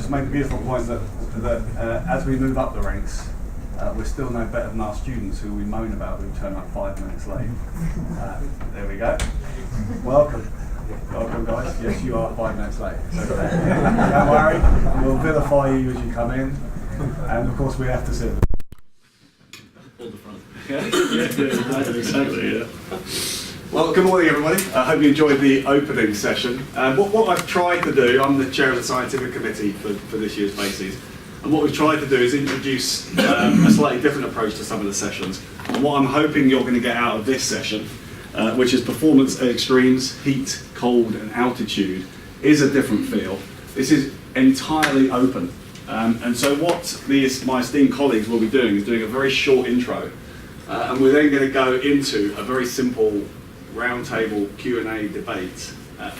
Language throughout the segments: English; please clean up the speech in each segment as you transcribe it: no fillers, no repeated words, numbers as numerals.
to make a beautiful point that as we move up the ranks, we're still no better than our students who we moan about who turn up 5 minutes late. There we go. Welcome. Welcome, guys. Yes, you are 5 minutes late. So, don't worry, we'll vilify you as you come in. And of course, we have to sit. All the front. Exactly, yeah. Well, good morning, everybody. I hope you enjoyed the opening session. What I've tried to do, I'm the chair of the scientific committee for this year's BASES, and what we've tried to do is introduce a slightly different approach to some of the sessions. And what I'm hoping you're going to get out of this session, which is performance at extremes, heat, cold, and altitude, is a different feel. This is entirely open. And so what my esteemed colleagues will be doing is doing a very short intro, and we're then going to go into a very simple roundtable Q&A debate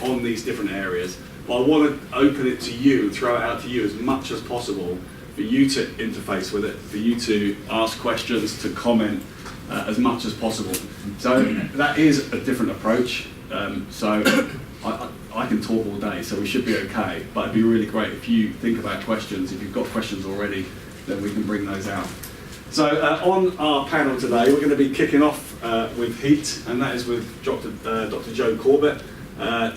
on these different areas. But I want to open it to you and throw it out to you as much as possible for you to interface with it, for you to ask questions, to comment as much as possible. So that is a different approach. So I can talk all day, so we should be okay, but it'd be really great if you think about questions. If you've got questions already, then we can bring those out. So on our panel today, we're going to be kicking off with heat, and that is with Dr. Joe Corbett.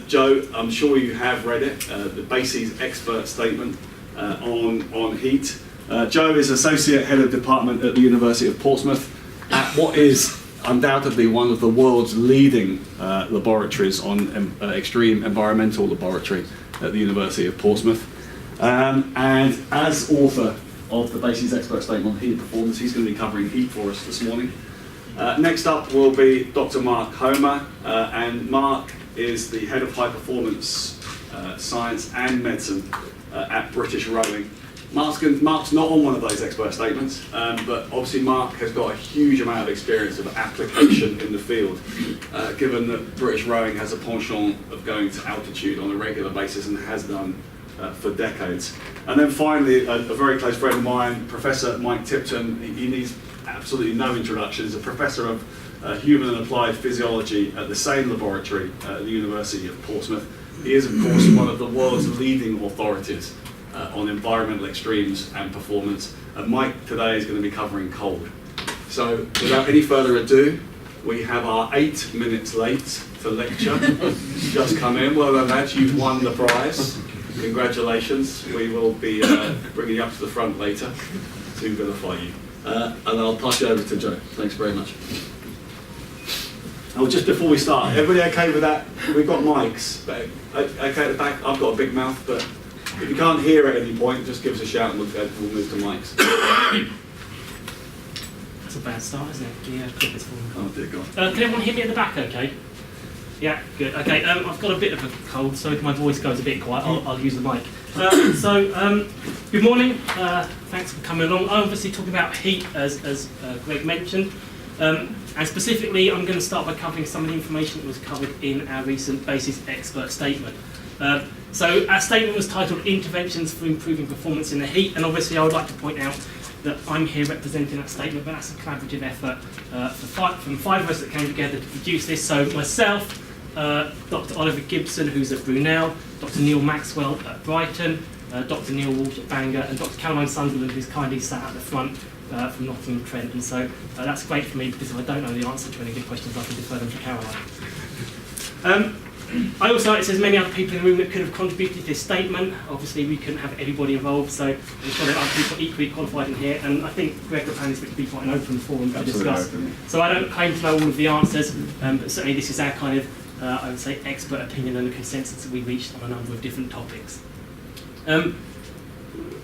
Joe, I'm sure you have read it, the BASES expert statement on heat. Joe is Associate Head of Department at the University of Portsmouth at what is undoubtedly one of the world's leading laboratories on extreme environmental laboratory at the University of Portsmouth. And as author of the BASES expert statement on heat performance, he's going to be covering heat for us this morning. Next up will be Dr. Mark Coma, and Mark is the Head of High Performance Science and Medicine at British Rowing. Mark's not on one of those expert statements, but obviously Mark has got a huge amount of experience of application in the field, given that British Rowing has a penchant of going to altitude on a regular basis and has done for decades. And then finally, a very close friend of mine, Professor Mike Tipton. He needs absolutely no introduction. He's a professor of human and applied physiology at the same laboratory at the University of Portsmouth. He is, of course, one of the world's leading authorities on environmental extremes and performance. And Mike today is going to be covering cold. So without any further ado, we have our 8 minutes late to lecture. Just come in. Well done, lads. You've won the prize. Congratulations. We will be bringing you up to the front later to vilify you. And I'll pass you over to Joe. Thanks very much. Oh, just before we start, everybody okay with that? We've got mics. Okay at the back? I've got a big mouth, but if you can't hear at any point, just give us a shout and we'll move to mics. That's a bad start, isn't it? Yeah, oh dear God. Can everyone hear me at the back okay? Yeah, good. Okay, I've got a bit of a cold, so if my voice goes a bit quiet, I'll use the mic. Good morning. Thanks for coming along. I'm obviously talking about heat, as Greg mentioned. And specifically, I'm going to start by covering some of the information that was covered in our recent BASES expert statement. So our statement was titled Interventions for Improving Performance in the Heat, and obviously I would like to point out that I'm here representing that statement, but that's a collaborative effort from 5 of us that came together to produce this. So myself, Dr. Oliver Gibson, who's at Brunel, Dr. Neil Maxwell at Brighton, Dr. Neil Walsh at Bangor, and Dr. Caroline Sunderland, who's kindly sat at the front from Nottingham-Trent. And so that's great for me, because if I don't know the answer to any of your questions, I can defer them to Caroline. I also, it says many other people in the room that could have contributed to this statement. Obviously, we couldn't have everybody involved, so I'm sure there are people equally qualified in here, and I think Greg, the plan is to be quite an open forum to discuss. So I don't claim to know all of the answers, but certainly this is our kind of, I would say, expert opinion and the consensus that we reached on a number of different topics.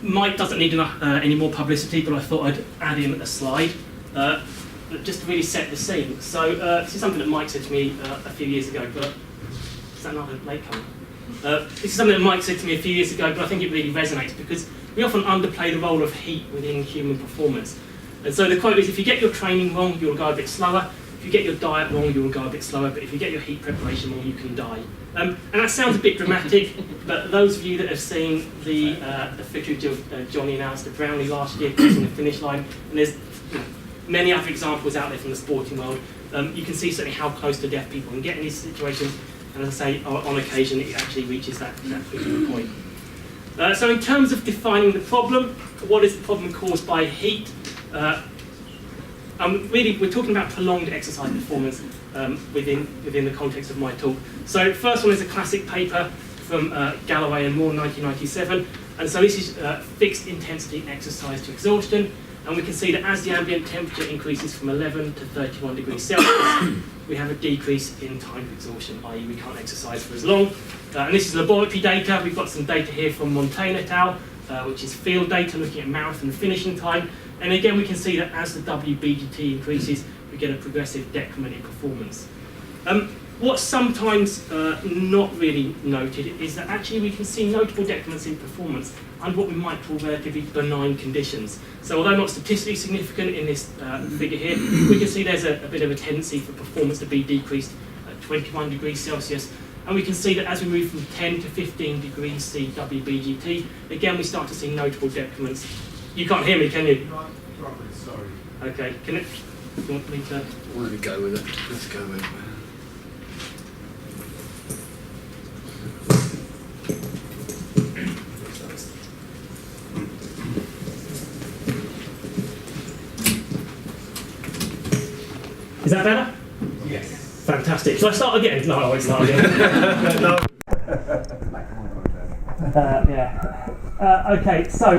Mike doesn't need any more publicity, but I thought I'd add in a slide just to really set the scene. So this is something that Mike said to me a few years ago, but is that another late comer? This is something that Mike said to me a few years ago, but I think it really resonates because we often underplay the role of heat within human performance. And so the quote is, if you get your training wrong, you'll go a bit slower. If you get your diet wrong, you'll go a bit slower. But if you get your heat preparation wrong, you can die. And that sounds a bit dramatic, but those of you that have seen the footage of Johnny and Alistair Brownlee last year crossing the finish line, and there's many other examples out there from the sporting world, you can see certainly how close to death people can get in these situations. And as I say, on occasion, it actually reaches that critical point. So in terms of defining the problem, what is the problem caused by heat? Really, we're talking about prolonged exercise performance within the context of my talk. So first one is a classic paper from Galloway and Moore, 1997. And so this is fixed intensity exercise to exhaustion. And we can see that as the ambient temperature increases from 11 to 31 degrees Celsius, we have a decrease in time to exhaustion, i.e. we can't exercise for as long. And this is laboratory data. We've got some data here from Montaigne et al., which is field data looking at marathon finishing time. And again, we can see that as the WBGT increases, we get a progressive decrement in performance. What's sometimes not really noted is that actually we can see notable decrements in performance under what we might call relatively benign conditions. So although not statistically significant in this figure here, we can see there's a bit of a tendency for performance to be decreased at 21 degrees Celsius. And we can see that as we move from 10 to 15 degrees C WBGT, again we start to see notable decrements. You can't hear me, can you? Sorry. Okay, you want me to? Why don't we go with it? Let's go with it. Is that better? Yes. Fantastic. Shall I start again? No, I won't start again. No. Okay, so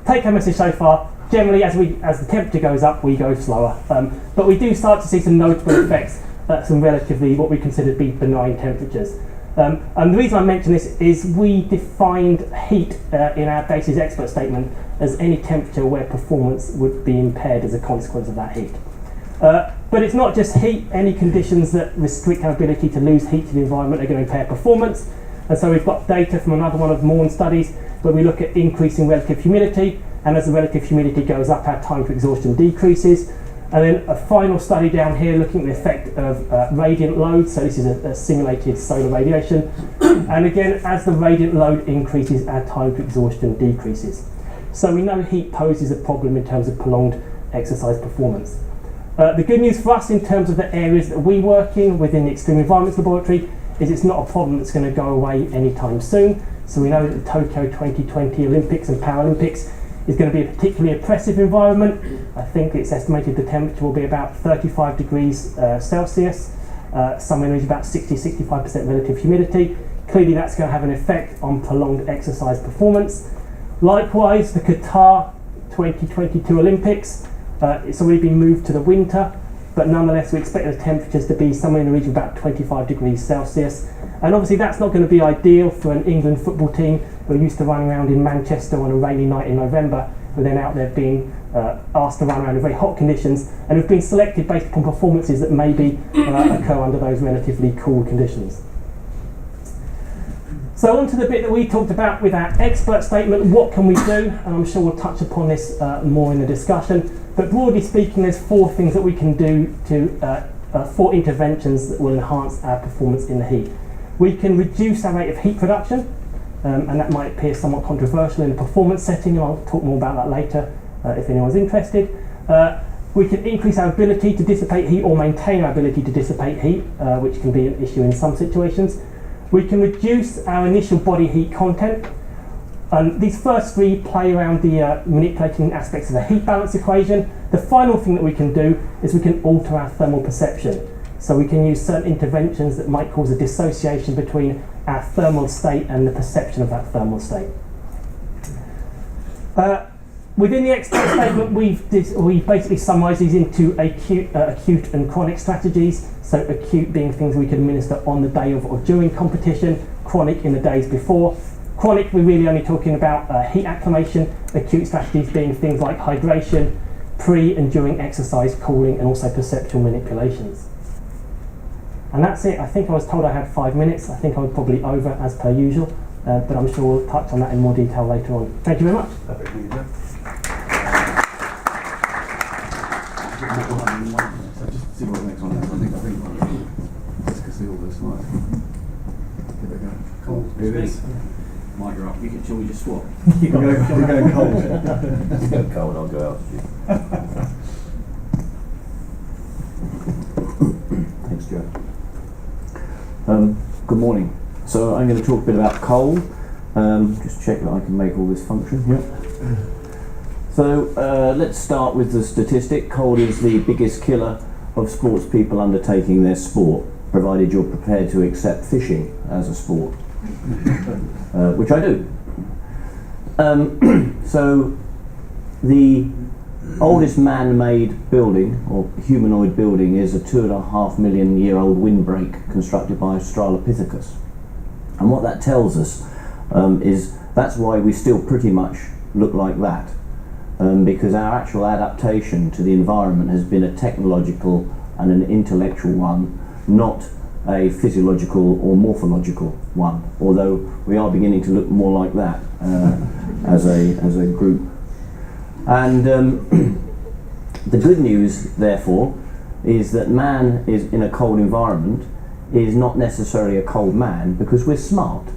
take-home message so far. Generally, as the temperature goes up, we go slower. But we do start to see some notable effects at some relatively what we consider to be benign temperatures. And the reason I mention this is we defined heat in our BASES expert statement as any temperature where performance would be impaired as a consequence of that heat. But it's not just heat. Any conditions that restrict our ability to lose heat to the environment are going to impair performance. And so we've got data from another one of Morn's studies where we look at increasing relative humidity, and as the relative humidity goes up, our time to exhaustion decreases. And then a final study down here looking at the effect of radiant load. So this is a simulated solar radiation. And again, as the radiant load increases, our time to exhaustion decreases. So we know heat poses a problem in terms of prolonged exercise performance. The good news for us in terms of the areas that we work in within the Extreme Environments Laboratory is it's not a problem that's going to go away anytime soon. So we know that the Tokyo 2020 Olympics and Paralympics is going to be a particularly oppressive environment. I think it's estimated the temperature will be about 35 degrees Celsius, somewhere in the region about 60-65% relative humidity. Clearly that's going to have an effect on prolonged exercise performance. Likewise, the Qatar 2022 Olympics, it's already been moved to the winter, but nonetheless we expect the temperatures to be somewhere in the region of about 25 degrees Celsius. And obviously that's not going to be ideal for an England football team who are used to running around in Manchester on a rainy night in November, who are then out there being asked to run around in very hot conditions and have been selected based upon performances that maybe occur under those relatively cool conditions. So on to the bit that we talked about with our expert statement, what can we do? And I'm sure we'll touch upon this more in the discussion. But broadly speaking, there's four things that we can do four interventions that will enhance our performance in the heat. We can reduce our rate of heat production, and that might appear somewhat controversial in a performance setting, and I'll talk more about that later if anyone's interested. We can increase our ability to dissipate heat or maintain our ability to dissipate heat, which can be an issue in some situations. We can reduce our initial body heat content. These first three play around the manipulating aspects of the heat balance equation. The final thing that we can do is we can alter our thermal perception. So we can use certain interventions that might cause a dissociation between our thermal state and the perception of that thermal state. Within the expert statement, we've basically summarised these into acute and chronic strategies. So acute being things we can administer on the day of or during competition, chronic in the days before. Chronic, we're really only talking about heat acclimation. Acute strategies being things like hydration, pre and during exercise cooling, and also perceptual manipulations. And that's it. I think I was told I had 5 minutes. I think I was probably over as per usual, but I'm sure we'll touch on that in more detail later on. Thank you very much. Perfect, thank you, so just see what the next one is. I think let's see all this slides. Give it a go. Cool. Here it is. Mike, you're up. You can, shall we just swap? We're going cold. Let's go cold, I'll go after you. Thanks, Joe. Good morning. So I'm going to talk a bit about cold. Just check that I can make all this function here. So let's start with the statistic. Cold is the biggest killer of sports people undertaking their sport, provided you're prepared to accept fishing as a sport, which I do. So the oldest man-made building, or humanoid building, is a 2.5 million year old windbreak constructed by Australopithecus. And what that tells us is that's why we still pretty much look like that, because our actual adaptation to the environment has been a technological and an intellectual one, not a physiological or morphological one, although we are beginning to look more like that as a group. And the good news, therefore, is that man is in a cold environment is not necessarily a cold man, because we're smart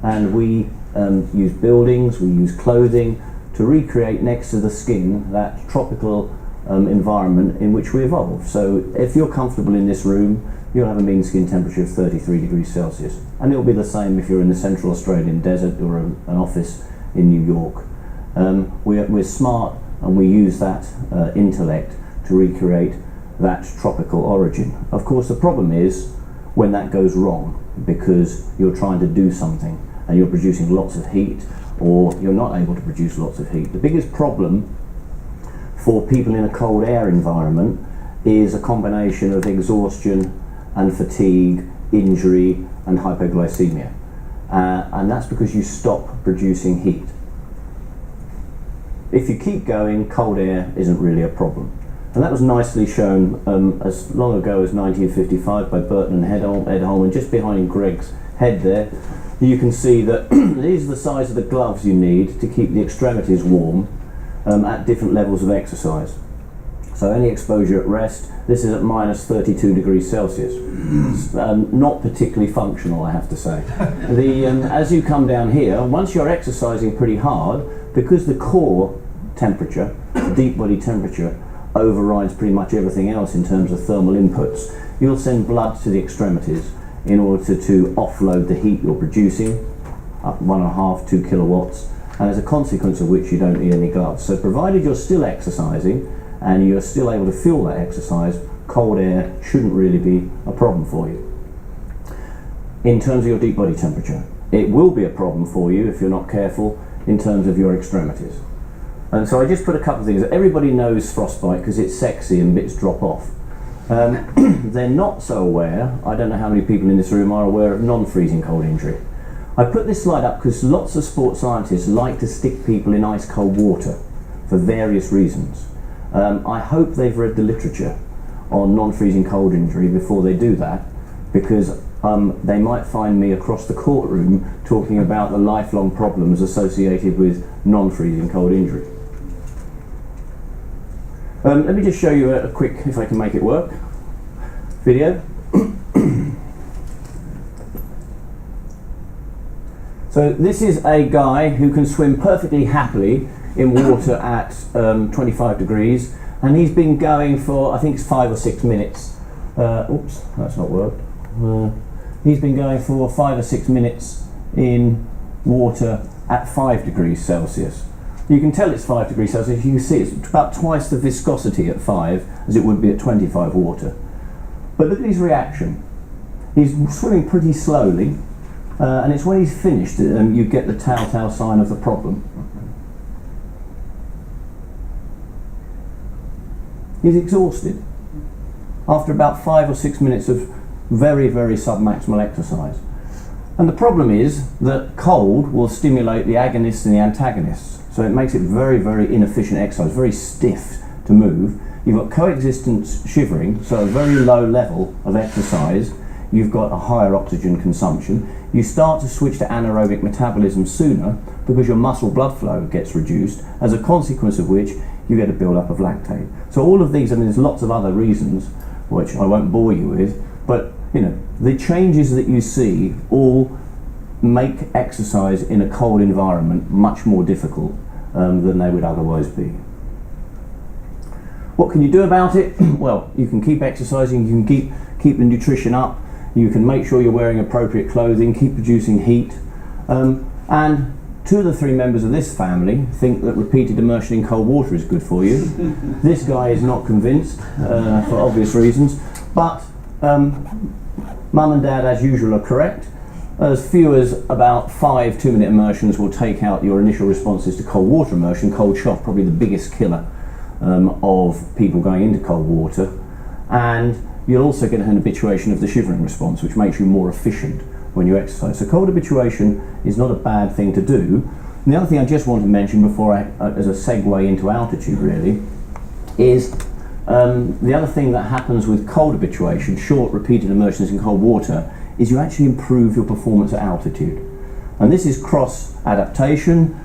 and we use buildings, we use clothing to recreate next to the skin that tropical environment in which we evolved. So if you're comfortable in this room, you'll have a mean skin temperature of 33 degrees Celsius, and it'll be the same if you're in the Central Australian desert or an office in New York. We're smart, and we use that intellect to recreate that tropical origin. Of course, the problem is when that goes wrong, because you're trying to do something and you're producing lots of heat, or you're not able to produce lots of heat. The biggest problem for people in a cold air environment is a combination of exhaustion and fatigue, injury and hypoglycemia. And that's because you stop producing heat. If you keep going, cold air isn't really a problem. And that was nicely shown as long ago as 1955 by Burton and Edholm, and just behind Greg's head there, you can see that these are the size of the gloves you need to keep the extremities warm at different levels of exercise. So any exposure at rest, this is at minus 32 degrees Celsius. Not particularly functional, I have to say. As you come down here, once you're exercising pretty hard, because the core temperature, deep body temperature, overrides pretty much everything else in terms of thermal inputs, you'll send blood to the extremities in order to offload the heat you're producing, up 1.5, 2 kilowatts, and as a consequence of which you don't need any gloves. So provided you're still exercising and you're still able to feel that exercise, cold air shouldn't really be a problem for you. In terms of your deep body temperature, it will be a problem for you if you're not careful in terms of your extremities. And so I just put a couple of things. Everybody knows frostbite because it's sexy and bits drop off. They're not so aware, I don't know how many people in this room are aware of non-freezing cold injury. I put this slide up because lots of sports scientists like to stick people in ice cold water for various reasons. I hope they've read the literature on non-freezing cold injury before they do that, because they might find me across the courtroom talking about the lifelong problems associated with non-freezing cold injury. Let me just show you a quick, if I can make it work, video. So this is a guy who can swim perfectly happily in water at 25 degrees, and he's been going for, I think it's 5 or 6 minutes. Oops, that's not worked. He's been going for 5 or 6 minutes in water at 5 degrees Celsius. You can tell it's 5 degrees Celsius. You can see it's about twice the viscosity at 5 as it would be at 25 water. But look at his reaction. He's swimming pretty slowly, and it's when he's finished you get the telltale sign of the problem. He's exhausted after about 5 or 6 minutes of very, very submaximal exercise. And the problem is that cold will stimulate the agonists and the antagonists. So it makes it very, very inefficient exercise, very stiff to move. You've got coexistence shivering, so a very low level of exercise. You've got a higher oxygen consumption. You start to switch to anaerobic metabolism sooner because your muscle blood flow gets reduced, as a consequence of which you get a build-up of lactate. So all of these, and there's lots of other reasons, which I won't bore you with, but you know, the changes that you see all make exercise in a cold environment much more difficult than they would otherwise be. What can you do about it? Well, you can keep exercising, you can keep the nutrition up, you can make sure you're wearing appropriate clothing, keep producing heat. And 2 of the 3 members of this family think that repeated immersion in cold water is good for you. This guy is not convinced, for obvious reasons, but Mum and Dad, as usual, are correct. As few as about 5 2-minute immersions will take out your initial responses to cold water immersion. Cold shock, probably the biggest killer of people going into cold water. And you'll also get an habituation of the shivering response, which makes you more efficient when you exercise. So cold habituation is not a bad thing to do. And the other thing I just want to mention before as a segue into altitude really, is the other thing that happens with cold habituation, short repeated immersions in cold water, is you actually improve your performance at altitude. And this is cross-adaptation.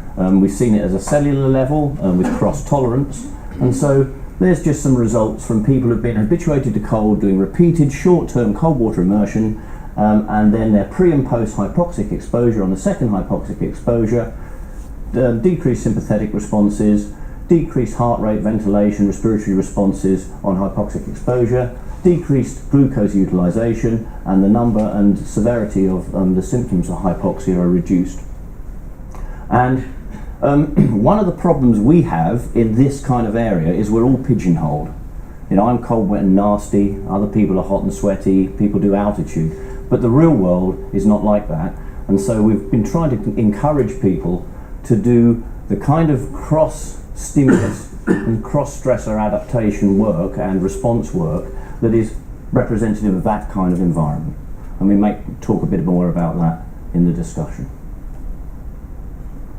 We've seen it as a cellular level with cross-tolerance. And so there's just some results from people who've been habituated to cold, doing repeated short-term cold water immersion, and then their pre and post hypoxic exposure on the second hypoxic exposure, decreased sympathetic responses, decreased heart rate, ventilation, respiratory responses on hypoxic exposure, decreased glucose utilization, and the number and severity of the symptoms of hypoxia are reduced. And one of the problems we have in this kind of area is we're all pigeonholed. You know, I'm cold, wet and nasty, other people are hot and sweaty, people do altitude. But the real world is not like that. And so we've been trying to encourage people to do the kind of cross-stimulus and cross-stressor adaptation work and response work that is representative of that kind of environment. And we may talk a bit more about that in the discussion.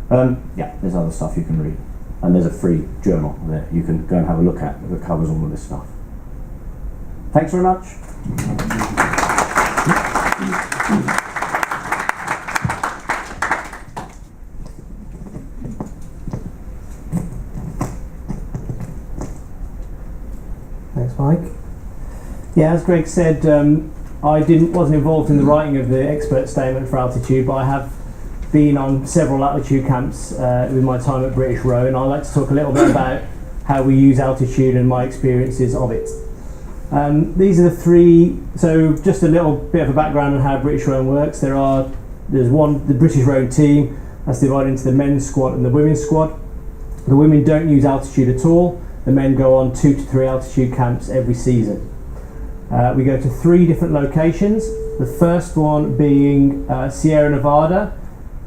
Yeah, there's other stuff you can read. And there's a free journal there you can go and have a look at that covers all of this stuff. Thanks very much. Thanks, Mike. Yeah, as Greg said, I wasn't involved in the writing of the expert statement for altitude, but I have been on several altitude camps with my time at British Row, and I'd like to talk a little bit about how we use altitude and my experiences of it. These are the 3, so just a little bit of a background on how British Rowing works. There's the British Rowing team that's divided into the men's squad and the women's squad. The women don't use altitude at all. The men go on 2 to 3 altitude camps every season. We go to 3 different locations. The first one being Sierra Nevada,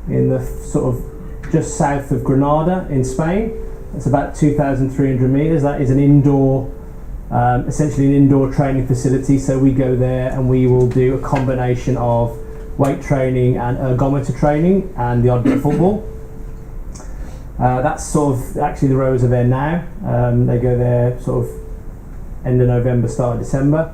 in the sort of just south of Granada in Spain. It's about 2,300 meters. That is an indoor, essentially an indoor training facility. So we go there and we will do a combination of weight training and ergometer training and the odd bit of football. That's sort of, actually the rowers are there now. They go there sort of end of November, start of December.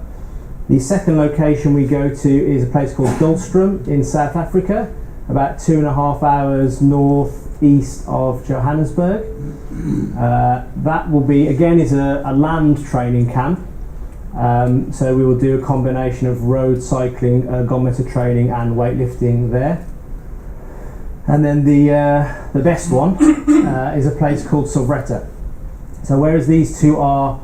The second location we go to is a place called Dahlstrom in South Africa, about 2.5 hours northeast of Johannesburg. That will be, again, is a land training camp. So we will do a combination of road cycling, ergometer training and weightlifting there. And then the best one is a place called Silvretta. So whereas these 2 are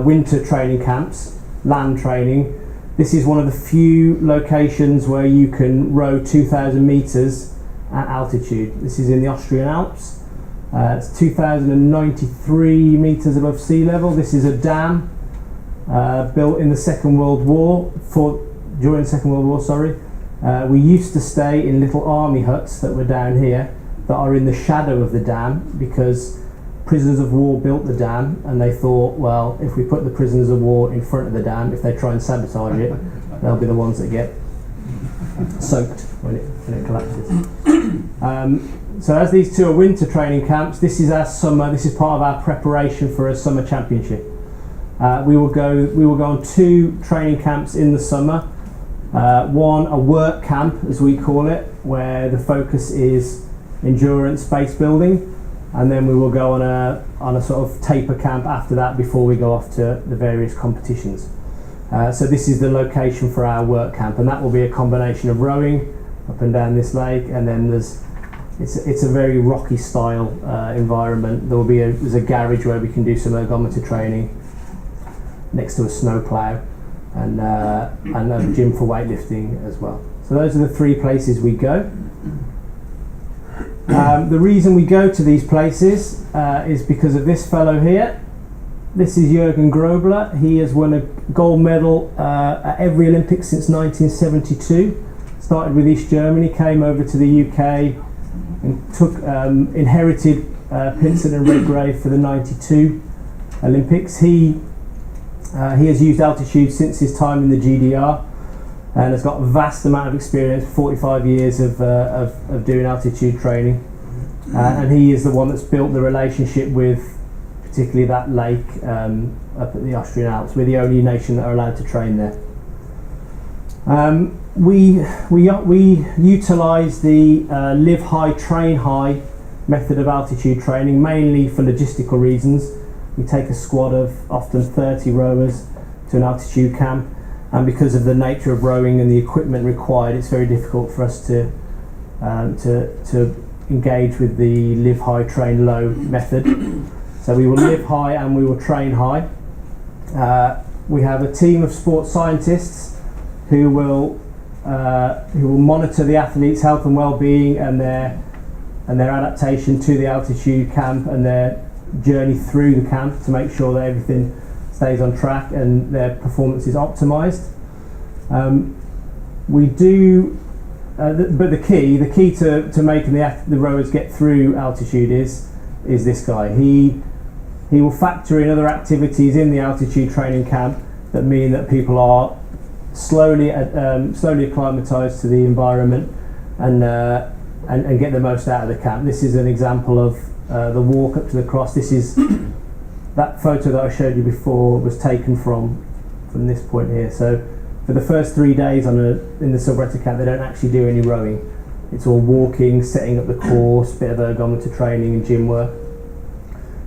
winter training camps, land training, this is one of the few locations where you can row 2,000 meters at altitude. This is in the Austrian Alps. It's 2,093 meters above sea level. This is a dam built in the Second World War, during the Second World War, sorry. We used to stay in little army huts that were down here that are in the shadow of the dam because prisoners of war built the dam, and they thought, well, if we put the prisoners of war in front of the dam, if they try and sabotage it, they'll be the ones that get soaked when it collapses. So as these 2 are winter training camps, this is our summer. This is part of our preparation for a summer championship. We will go on 2 training camps in the summer. One, a work camp, as we call it, where the focus is endurance base building. And then we will go on a sort of taper camp after that before we go off to the various competitions. So this is the location for our work camp, and that will be a combination of rowing up and down this lake, and then it's a very rocky style environment. There will be there's a garage where we can do some ergometer training next to a snow plough, and a gym for weightlifting as well. So those are the 3 places we go. The reason we go to these places is because of this fellow here. This is Jürgen Grobler. He has won a gold medal at every Olympics since 1972. Started with East Germany, came over to the UK and took inherited Pinson and Redgrave for the 92 Olympics. He has used altitude since his time in the GDR and has got a vast amount of experience, 45 years of doing altitude training. And he is the one that's built the relationship with particularly that lake up at the Austrian Alps. We're the only nation that are allowed to train there. We utilise the live high, train high method of altitude training, mainly for logistical reasons. We take a squad of often 30 rowers to an altitude camp, and because of the nature of rowing and the equipment required, it's very difficult for us to engage with the live high, train low method. So we will live high and we will train high. We have a team of sports scientists who will monitor the athletes' health and well-being and their adaptation to the altitude camp and their journey through the camp to make sure that everything stays on track and their performance is optimised. We do, but the key to making the rowers get through altitude is this guy. He will factor in other activities in the altitude training camp that mean that people are slowly acclimatised to the environment and get the most out of the camp. This is an example of the walk up to the cross. This is that photo that I showed you before was taken from this point here. So for the first 3 days in the subretta camp, they don't actually do any rowing. It's all walking, setting up the course, bit of ergometer training and gym work.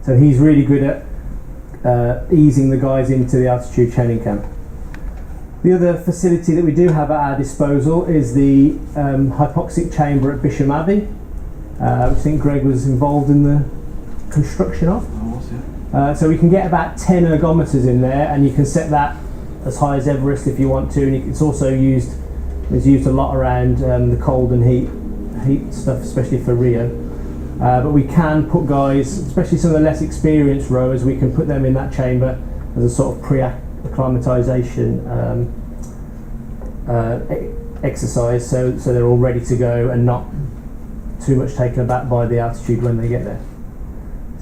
So he's really good at easing the guys into the altitude training camp. The other facility that we do have at our disposal is the hypoxic chamber at Bisham Abbey, which I think Greg was involved in the construction of. So we can get about 10 ergometers in there, and you can set that as high as Everest if you want to. And it's also used a lot around the cold and heat stuff, especially for Rio. But we can put guys, especially some of the less experienced rowers, we can put them in that chamber as a sort of pre-acclimatisation exercise, so they're all ready to go and not too much taken aback by the altitude when they get there.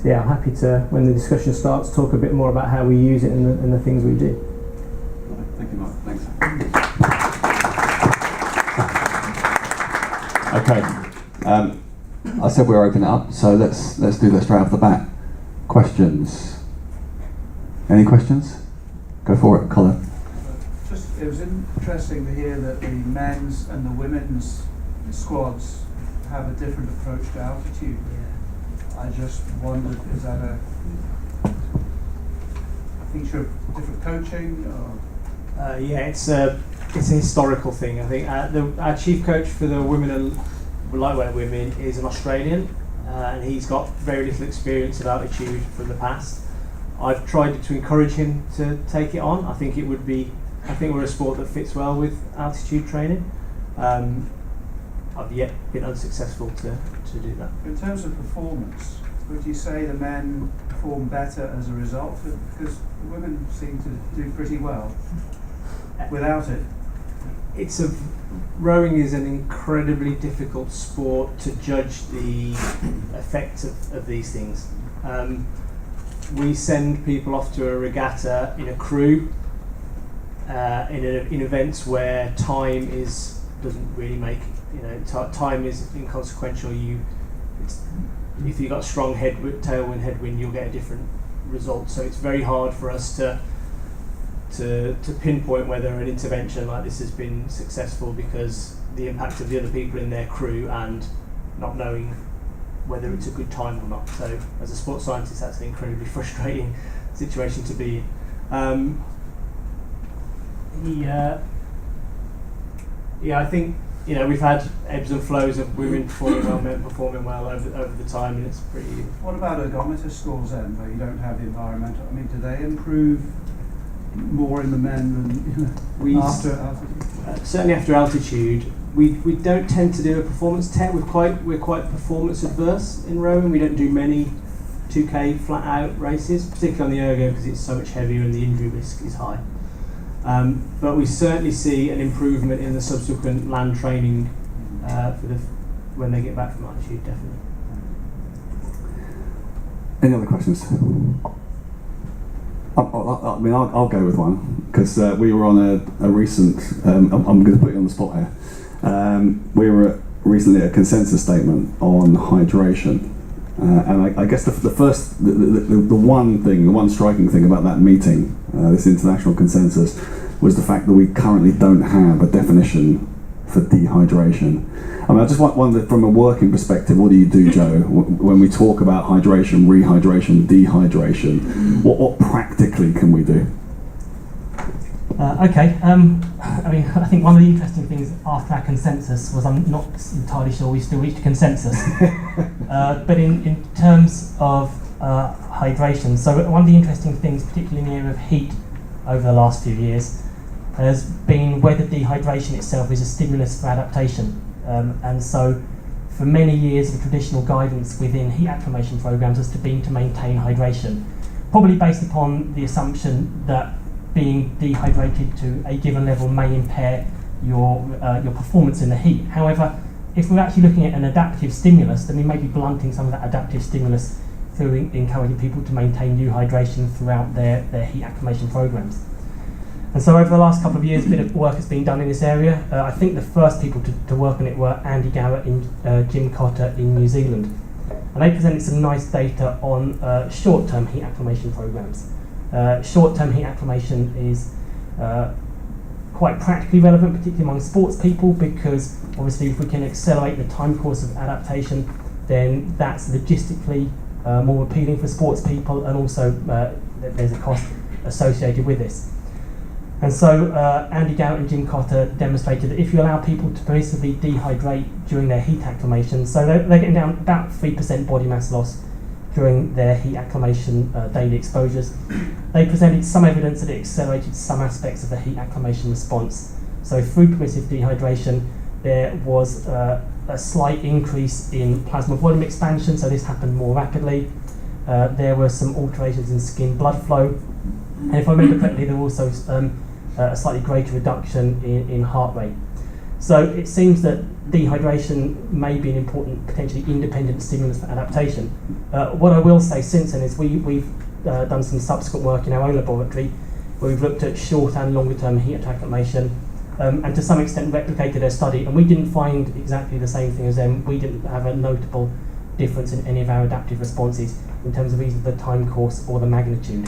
So yeah, I'm happy to, when the discussion starts, talk a bit more about how we use it and the things we do. Thank you, Mark. Thanks. Okay. I said we were opening it up, so let's do that straight off the bat. Questions? Any questions? Go for it, Colin. It was interesting to hear that the men's and the women's squads have a different approach to altitude. I just wondered, is that a feature of different coaching? Or? Yeah, it's a historical thing. I think our chief coach for the women and lightweight women is an Australian, and he's got very little experience of altitude from the past. I've tried to encourage him to take it on. I think we're a sport that fits well with altitude training. I've yet been unsuccessful to do that. In terms of performance, would you say the men perform better as a result? Because the women seem to do pretty well without it. Rowing is an incredibly difficult sport to judge the effects of these things. We send people off to a regatta in a crew in events where time doesn't really make, time is inconsequential. If you've got strong tailwind, headwind, you'll get a different result. So it's very hard for us to pinpoint whether an intervention like this has been successful, because the impact of the other people in their crew and not knowing whether it's a good time or not. So as a sports scientist, that's an incredibly frustrating situation to be in. I think we've had ebbs and flows of women performing well, men performing well over the time, and it's pretty. What about ergometer scores then, where you don't have the environmental? I mean, do they improve more in the men than after altitude? Certainly after altitude, We don't tend to do a performance test. We're quite performance adverse in rowing. We don't do many 2K flat out races, particularly on the ergo because it's so much heavier and the injury risk is high. But we certainly see an improvement in the subsequent land training when they get back from altitude, definitely. Any other questions? I mean, I'll go with one, because we were on a recent, I'm going to put you on the spot here, we were recently at a consensus statement on hydration, and I guess the one striking thing about that meeting, this international consensus, was the fact that we currently don't have a definition for dehydration. I mean, I just wonder, from a working perspective, what do you do, Joe, when we talk about hydration, rehydration, dehydration? What practically can we do? Okay. I mean, I think one of the interesting things after our consensus was I'm not entirely sure we still reached a consensus. But in terms of hydration, so one of the interesting things, particularly in the area of heat over the last few years, has been whether dehydration itself is a stimulus for adaptation. And so for many years the traditional guidance within heat acclimation programs has been to maintain hydration, probably based upon the assumption that being dehydrated to a given level may impair your performance in the heat. However, if we're actually looking at an adaptive stimulus, then we may be blunting some of that adaptive stimulus through encouraging people to maintain new hydration throughout their heat acclimation programs. And so over the last couple of years, a bit of work has been done in this area. I think the first people to work on it were Andy Garrett and Jim Cotter in New Zealand. And they presented some nice data on short-term heat acclimation programs. Short-term heat acclimation is quite practically relevant, particularly among sports people, because obviously if we can accelerate the time course of adaptation, then that's logistically more appealing for sports people, and also there's a cost associated with this. And so Andy Garrett and Jim Cotter demonstrated that if you allow people to progressively dehydrate during their heat acclimation, so they're getting down about 3% body mass loss during their heat acclimation daily exposures, they presented some evidence that it accelerated some aspects of the heat acclimation response. So through permissive dehydration, there was a slight increase in plasma volume expansion, so this happened more rapidly. There were some alterations in skin blood flow, and if I remember correctly, there were also a slightly greater reduction in heart rate. So it seems that dehydration may be an important, potentially independent stimulus for adaptation. What I will say since then is we've done some subsequent work in our own laboratory where we've looked at short and longer term heat acclimation, and to some extent replicated their study, and we didn't find exactly the same thing as them. We didn't have a notable difference in any of our adaptive responses in terms of either the time course or the magnitude.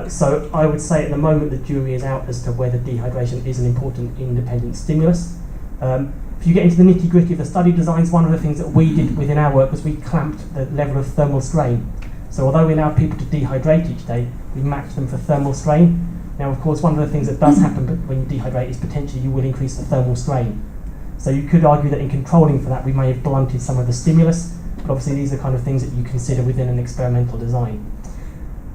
So I would say at the moment the jury is out as to whether dehydration is an important independent stimulus. If you get into the nitty gritty of the study designs, one of the things that we did within our work was we clamped the level of thermal strain. So although we allow people to dehydrate each day, we match them for thermal strain. Now of course one of the things that does happen when you dehydrate is potentially you will increase the thermal strain. So you could argue that in controlling for that we may have blunted some of the stimulus, but obviously these are kind of things that you consider within an experimental design.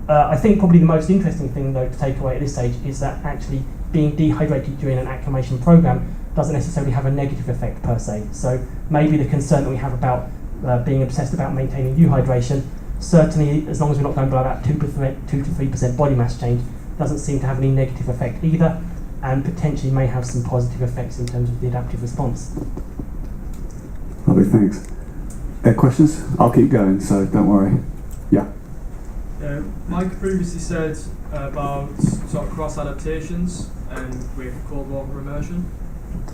I think probably the most interesting thing though to take away at this stage is that actually being dehydrated during an acclimation program doesn't necessarily have a negative effect per se. So maybe the concern that we have about being obsessed about maintaining euhydration, certainly as long as we're not going below about 2 to 3% body mass change, doesn't seem to have any negative effect either, and potentially may have some positive effects in terms of the adaptive response. Lovely, thanks. Questions? I'll keep going, so don't worry. Yeah. Mike previously said about sort of cross adaptations and with cold water immersion.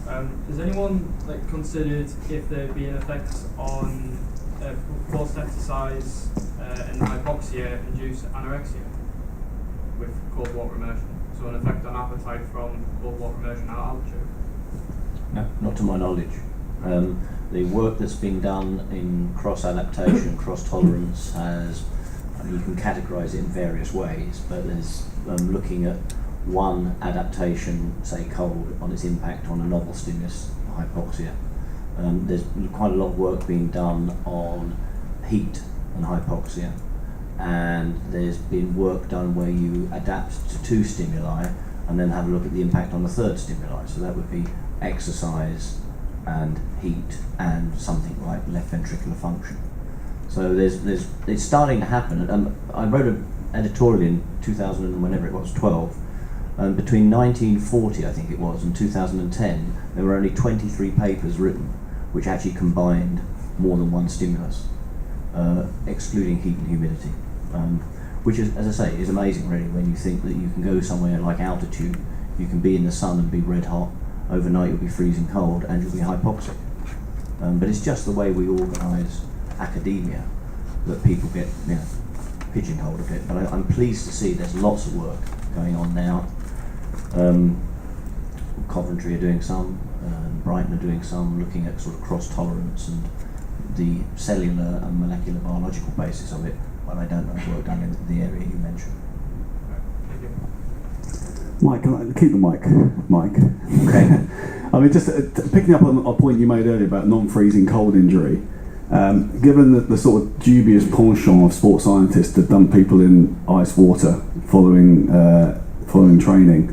Has anyone considered if there'd be an effect on post exercise and hypoxia induced anorexia with cold water immersion? So an effect on appetite from cold water immersion at altitude? No, not to my knowledge. The work that's been done in cross adaptation, cross tolerance has, you can categorise it in various ways, but there's looking at one adaptation, say cold, on its impact on a novel stimulus, hypoxia. There's quite a lot of work being done on heat and hypoxia, and there's been work done where you adapt to two stimuli and then have a look at the impact on the third stimuli. So that would be exercise and heat and something like left ventricular function. So it's starting to happen. I wrote an editorial in 2000 and whenever it was, 12. Between 1940, I think it was, and 2010, there were only 23 papers written which actually combined more than one stimulus, excluding heat and humidity. Which is, as I say, is amazing really when you think that you can go somewhere like altitude, you can be in the sun and be red hot, overnight you'll be freezing cold and you'll be hypoxic. But it's just the way we organise academia that people get pigeonholed a bit. But I'm pleased to see there's lots of work going on now. Coventry are doing some, Brighton are doing some, looking at sort of cross-tolerance and the cellular and molecular biological basis of it, but I don't know if work done in the area you mentioned. Mike, can I keep the mic? Mike. Okay. I mean, just picking up on a point you made earlier about non-freezing cold injury, given the sort of dubious penchant of sports scientists to dump people in ice water following training,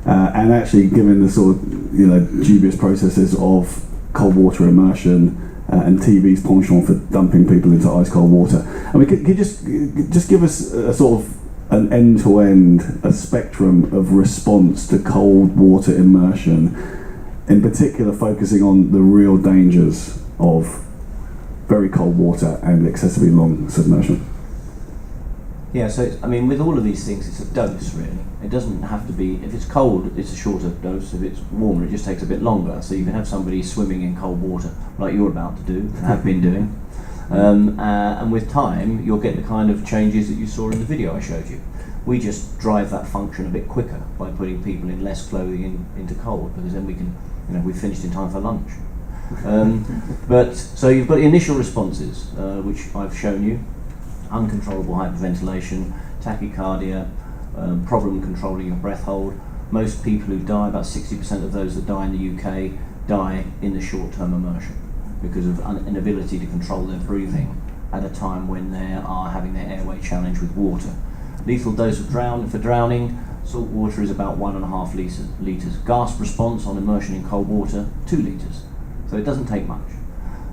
and actually given the sort of dubious processes of cold water immersion and TV's penchant for dumping people into ice cold water. I mean, could you just give us a sort of an end-to-end, a spectrum of response to cold water immersion, in particular focusing on the real dangers of very cold water and excessively long submersion? Yeah, so with all of these things, it's a dose really. It doesn't have to be, if it's cold, it's a shorter dose. If it's warmer, it just takes a bit longer. So you can have somebody swimming in cold water, like you're about to do, and have been doing. And with time, you'll get the kind of changes that you saw in the video I showed you. We just drive that function a bit quicker by putting people in less clothing into cold, because then we can, we've finished in time for lunch. But so you've got the initial responses, which I've shown you: uncontrollable hyperventilation, tachycardia, problem controlling your breath hold. Most people who die, about 60% of those that die in the UK, die in the short-term immersion because of inability to control their breathing at a time when they are having their airway challenged with water. Lethal dose of drowning, salt water is about 1.5 litres. Gasp response on immersion in cold water, 2 litres. So it doesn't take much.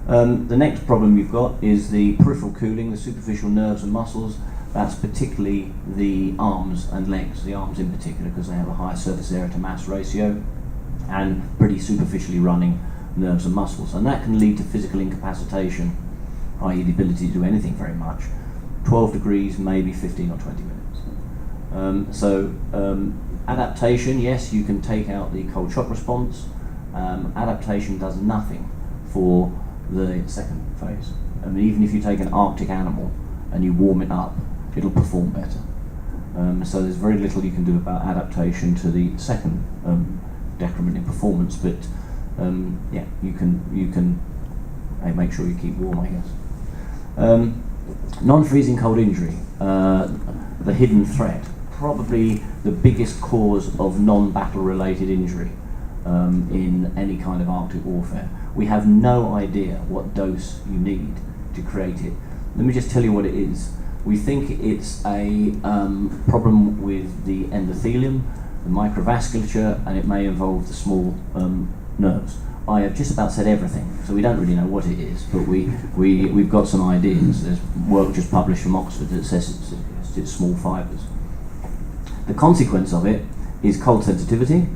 The next problem you've got is the peripheral cooling, the superficial nerves and muscles. That's particularly the arms and legs, the arms in particular, because they have a higher surface area to mass ratio and pretty superficially running nerves and muscles. And that can lead to physical incapacitation, i.e. the ability to do anything very much. 12 degrees, maybe 15 or 20 minutes. Adaptation, yes, you can take out the cold shock response. Adaptation does nothing for the second phase. Even if you take an Arctic animal and you warm it up, it'll perform better. So there's very little you can do about adaptation to the second decrement in performance, but you can make sure you keep warm, I guess. Non-freezing cold injury, the hidden threat, probably the biggest cause of non-battle related injury in any kind of Arctic warfare. We have no idea what dose you need to create it. Let me just tell you what it is. We think it's a problem with the endothelium, the microvasculature, and it may involve the small nerves. I have just about said everything, so we don't really know what it is, but we've got some ideas. There's work just published from Oxford that says it's small fibres. The consequence of it is cold sensitivity,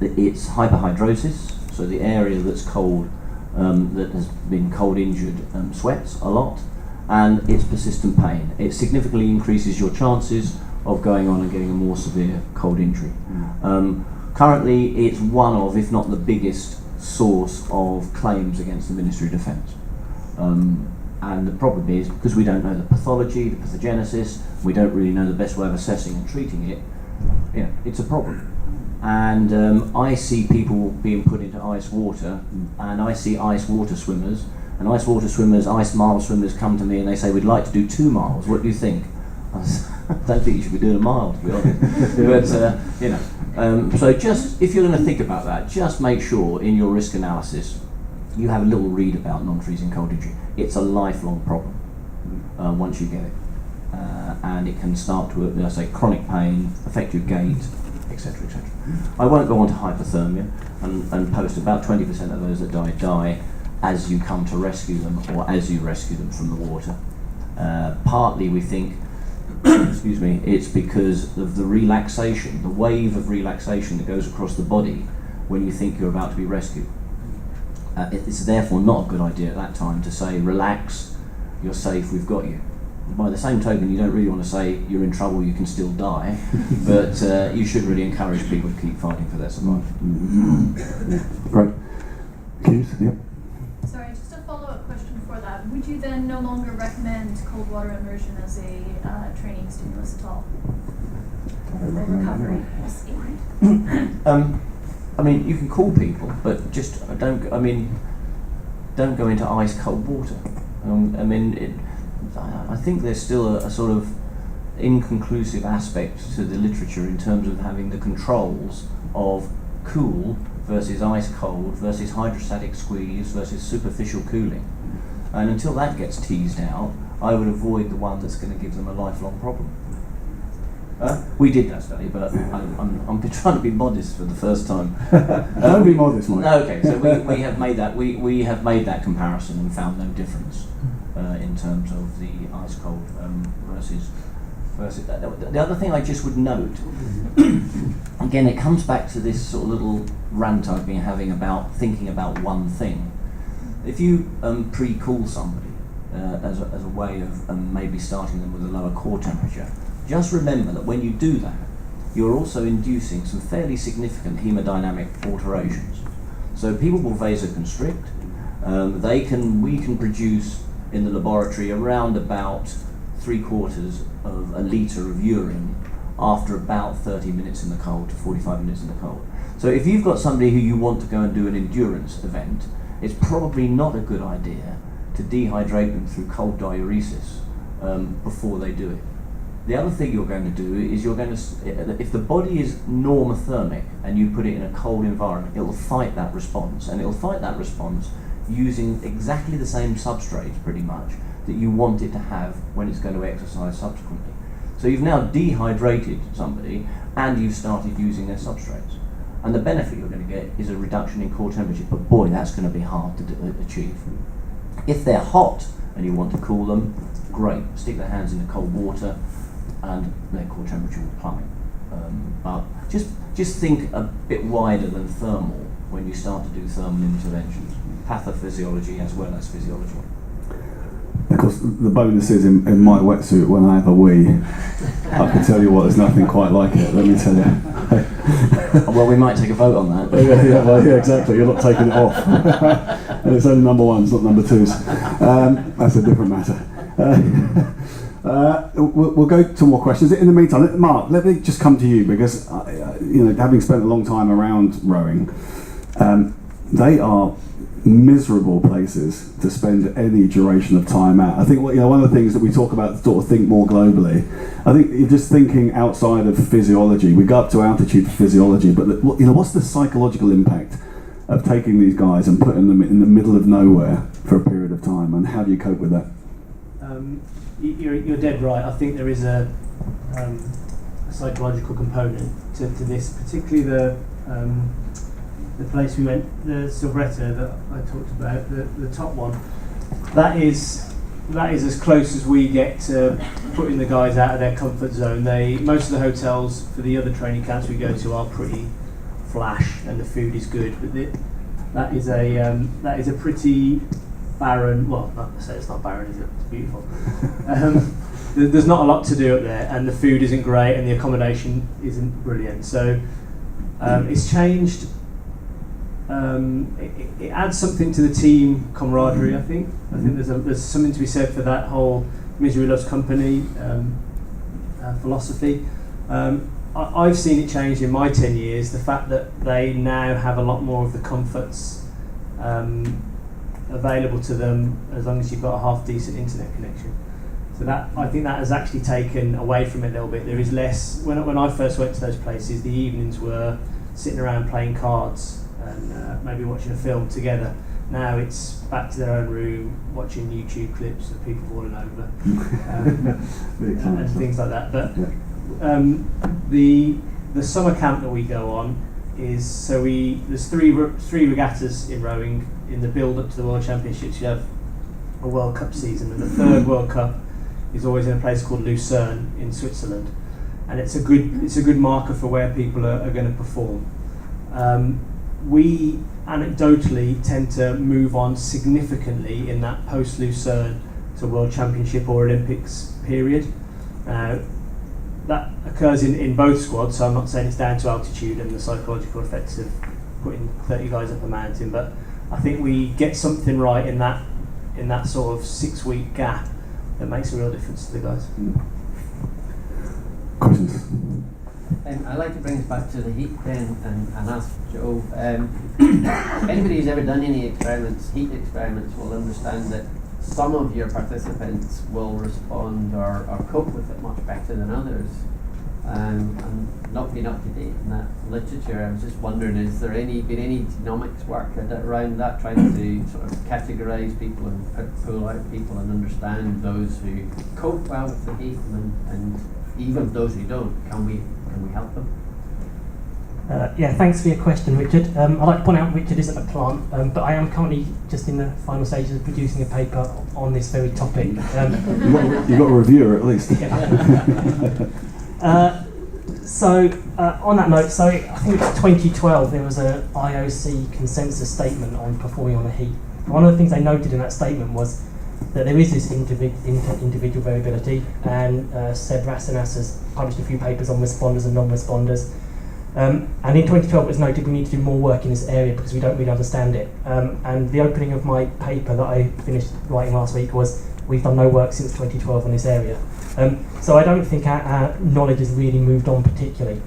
it's hyperhidrosis, so the area that's cold, that has been cold injured, sweats a lot, and it's persistent pain. It significantly increases your chances of going on and getting a more severe cold injury. Currently, it's one of, if not the biggest, source of claims against the Ministry of Defence. And the problem is, because we don't know the pathology, the pathogenesis, we don't really know the best way of assessing and treating it, it's a problem. And I see people being put into ice water, and I see ice water swimmers, and ice water swimmers, ice mile swimmers come to me and they say, we'd like to do 2 miles, what do you think? I don't think you should be doing a mile, to be honest. But, so just, if you're going to think about that, just make sure in your risk analysis you have a little read about non-freezing cold injury. It's a lifelong problem once you get it. And it can start to, chronic pain, affect your gait, etc., etc. I won't go on to hypothermia and post about 20% of those that die as you come to rescue them or as you rescue them from the water. Partly we think, excuse me, it's because of the relaxation, the wave of relaxation that goes across the body when you think you're about to be rescued. It's therefore not a good idea at that time to say, relax, you're safe, we've got you. By the same token, you don't really want to say you're in trouble, you can still die, but you should really encourage people to keep fighting for their survival. Great. Keith, yep. Sorry, just a follow-up question for that. Would you then no longer recommend cold water immersion as a training stimulus at all? Or recovery? I mean, you can call people, but just don't go into ice cold water. I think there's still a sort of inconclusive aspect to the literature in terms of having the controls of cool versus ice cold versus hydrostatic squeeze versus superficial cooling. And until that gets teased out, I would avoid the one that's going to give them a lifelong problem. We did that study, but I'm trying to be modest for the first time. Don't be modest, Mike. Okay, so we have made that we have made that comparison and found no difference in terms of the ice cold versus. The other thing I just would note, again, it comes back to this sort of little rant I've been having about thinking about one thing. If you pre-cool somebody as a way of maybe starting them with a lower core temperature, just remember that when you do that, you're also inducing some fairly significant hemodynamic alterations. So people will vasoconstrict. We can produce in the laboratory around about 3/4 of a litre of urine after about 30 minutes in the cold to 45 minutes in the cold. So if you've got somebody who you want to go and do an endurance event, it's probably not a good idea to dehydrate them through cold diuresis before they do it. The other thing you're going to do is if the body is normothermic and you put it in a cold environment, it will fight that response, and it will fight that response using exactly the same substrates pretty much that you want it to have when it's going to exercise subsequently. So you've now dehydrated somebody and you've started using their substrates. And the benefit you're going to get is a reduction in core temperature, but boy, that's going to be hard to achieve. If they're hot and you want to cool them, great, stick their hands in the cold water and their core temperature will plummet. But just think a bit wider than thermal when you start to do thermal interventions, pathophysiology as well as physiology. Of course, the bonus is in my wetsuit when I have a wee, I can tell you what, there's nothing quite like it, let me tell you. Well, we might take a vote on that. Yeah, exactly, you're not taking it off. And it's only number ones, not number twos. That's a different matter. We'll go to more questions. In the meantime, Mark, let me just come to you because, having spent a long time around rowing, they are miserable places to spend any duration of time at. I think one of the things that we talk about, sort of think more globally, I think you're just thinking outside of physiology. We go up to altitude for physiology, but what's the psychological impact of taking these guys and putting them in the middle of nowhere for a period of time, and how do you cope with that? You're dead right. I think there is a psychological component to this, particularly the place we went, the Silvretta that I talked about, the top one. That is as close as we get to putting the guys out of their comfort zone. Most of the hotels for the other training camps we go to are pretty flash, and the food is good, but that is a pretty barren. Well, not to say it's not barren, is it? It's beautiful. There's not a lot to do up there, and the food isn't great, and the accommodation isn't brilliant. So it's changed. It adds something to the team camaraderie. I think there's something to be said for that whole misery loves company philosophy. I've seen it change in my 10 years. The fact that they now have a lot more of the comforts available to them as long as you've got a half decent internet connection. So I think that has actually taken away from it a little bit. There is less. When I first went to those places, the evenings were sitting around playing cards and maybe watching a film together. Now it's back to their own room, watching YouTube clips of people falling over and things like that. But the summer camp that we go on is, there's three regattas in rowing in the build up to the World Championships. You have a World Cup season, and the third World Cup is always in a place called Lucerne in Switzerland, and it's a good marker for where people are going to perform. We anecdotally tend to move on significantly in that post-Lucerne to World Championship or Olympics period. That occurs in both squads, so I'm not saying it's down to altitude and the psychological effects of putting 30 guys up a mountain, but I think we get something right in that sort of 6-week gap that makes a real difference to the guys. Questions? I'd like to bring us back to the heat then and ask Joe, anybody who's ever done any experiments, heat experiments, will understand that some of your participants will respond or cope with it much better than others. And not being up to date in that literature, I was just wondering, is there been any genomics work around that, trying to sort of categorise people and pull out people and understand those who cope well with the heat and even those who don't? Can we help them? Yeah, thanks for your question, Richard. I'd like to point out Richard isn't a plant, but I am currently just in the final stages of producing a paper on this very topic. You've got a reviewer at least. On that note, so I think it's 2012, there was an IOC consensus statement on performing on the heat. One of the things they noted in that statement was that there is this individual variability, and Seb Rassinas has published a few papers on responders and non-responders. And in 2012 it was noted we need to do more work in this area because we don't really understand it. And the opening of my paper that I finished writing last week was, we've done no work since 2012 on this area. So I don't think our knowledge has really moved on particularly.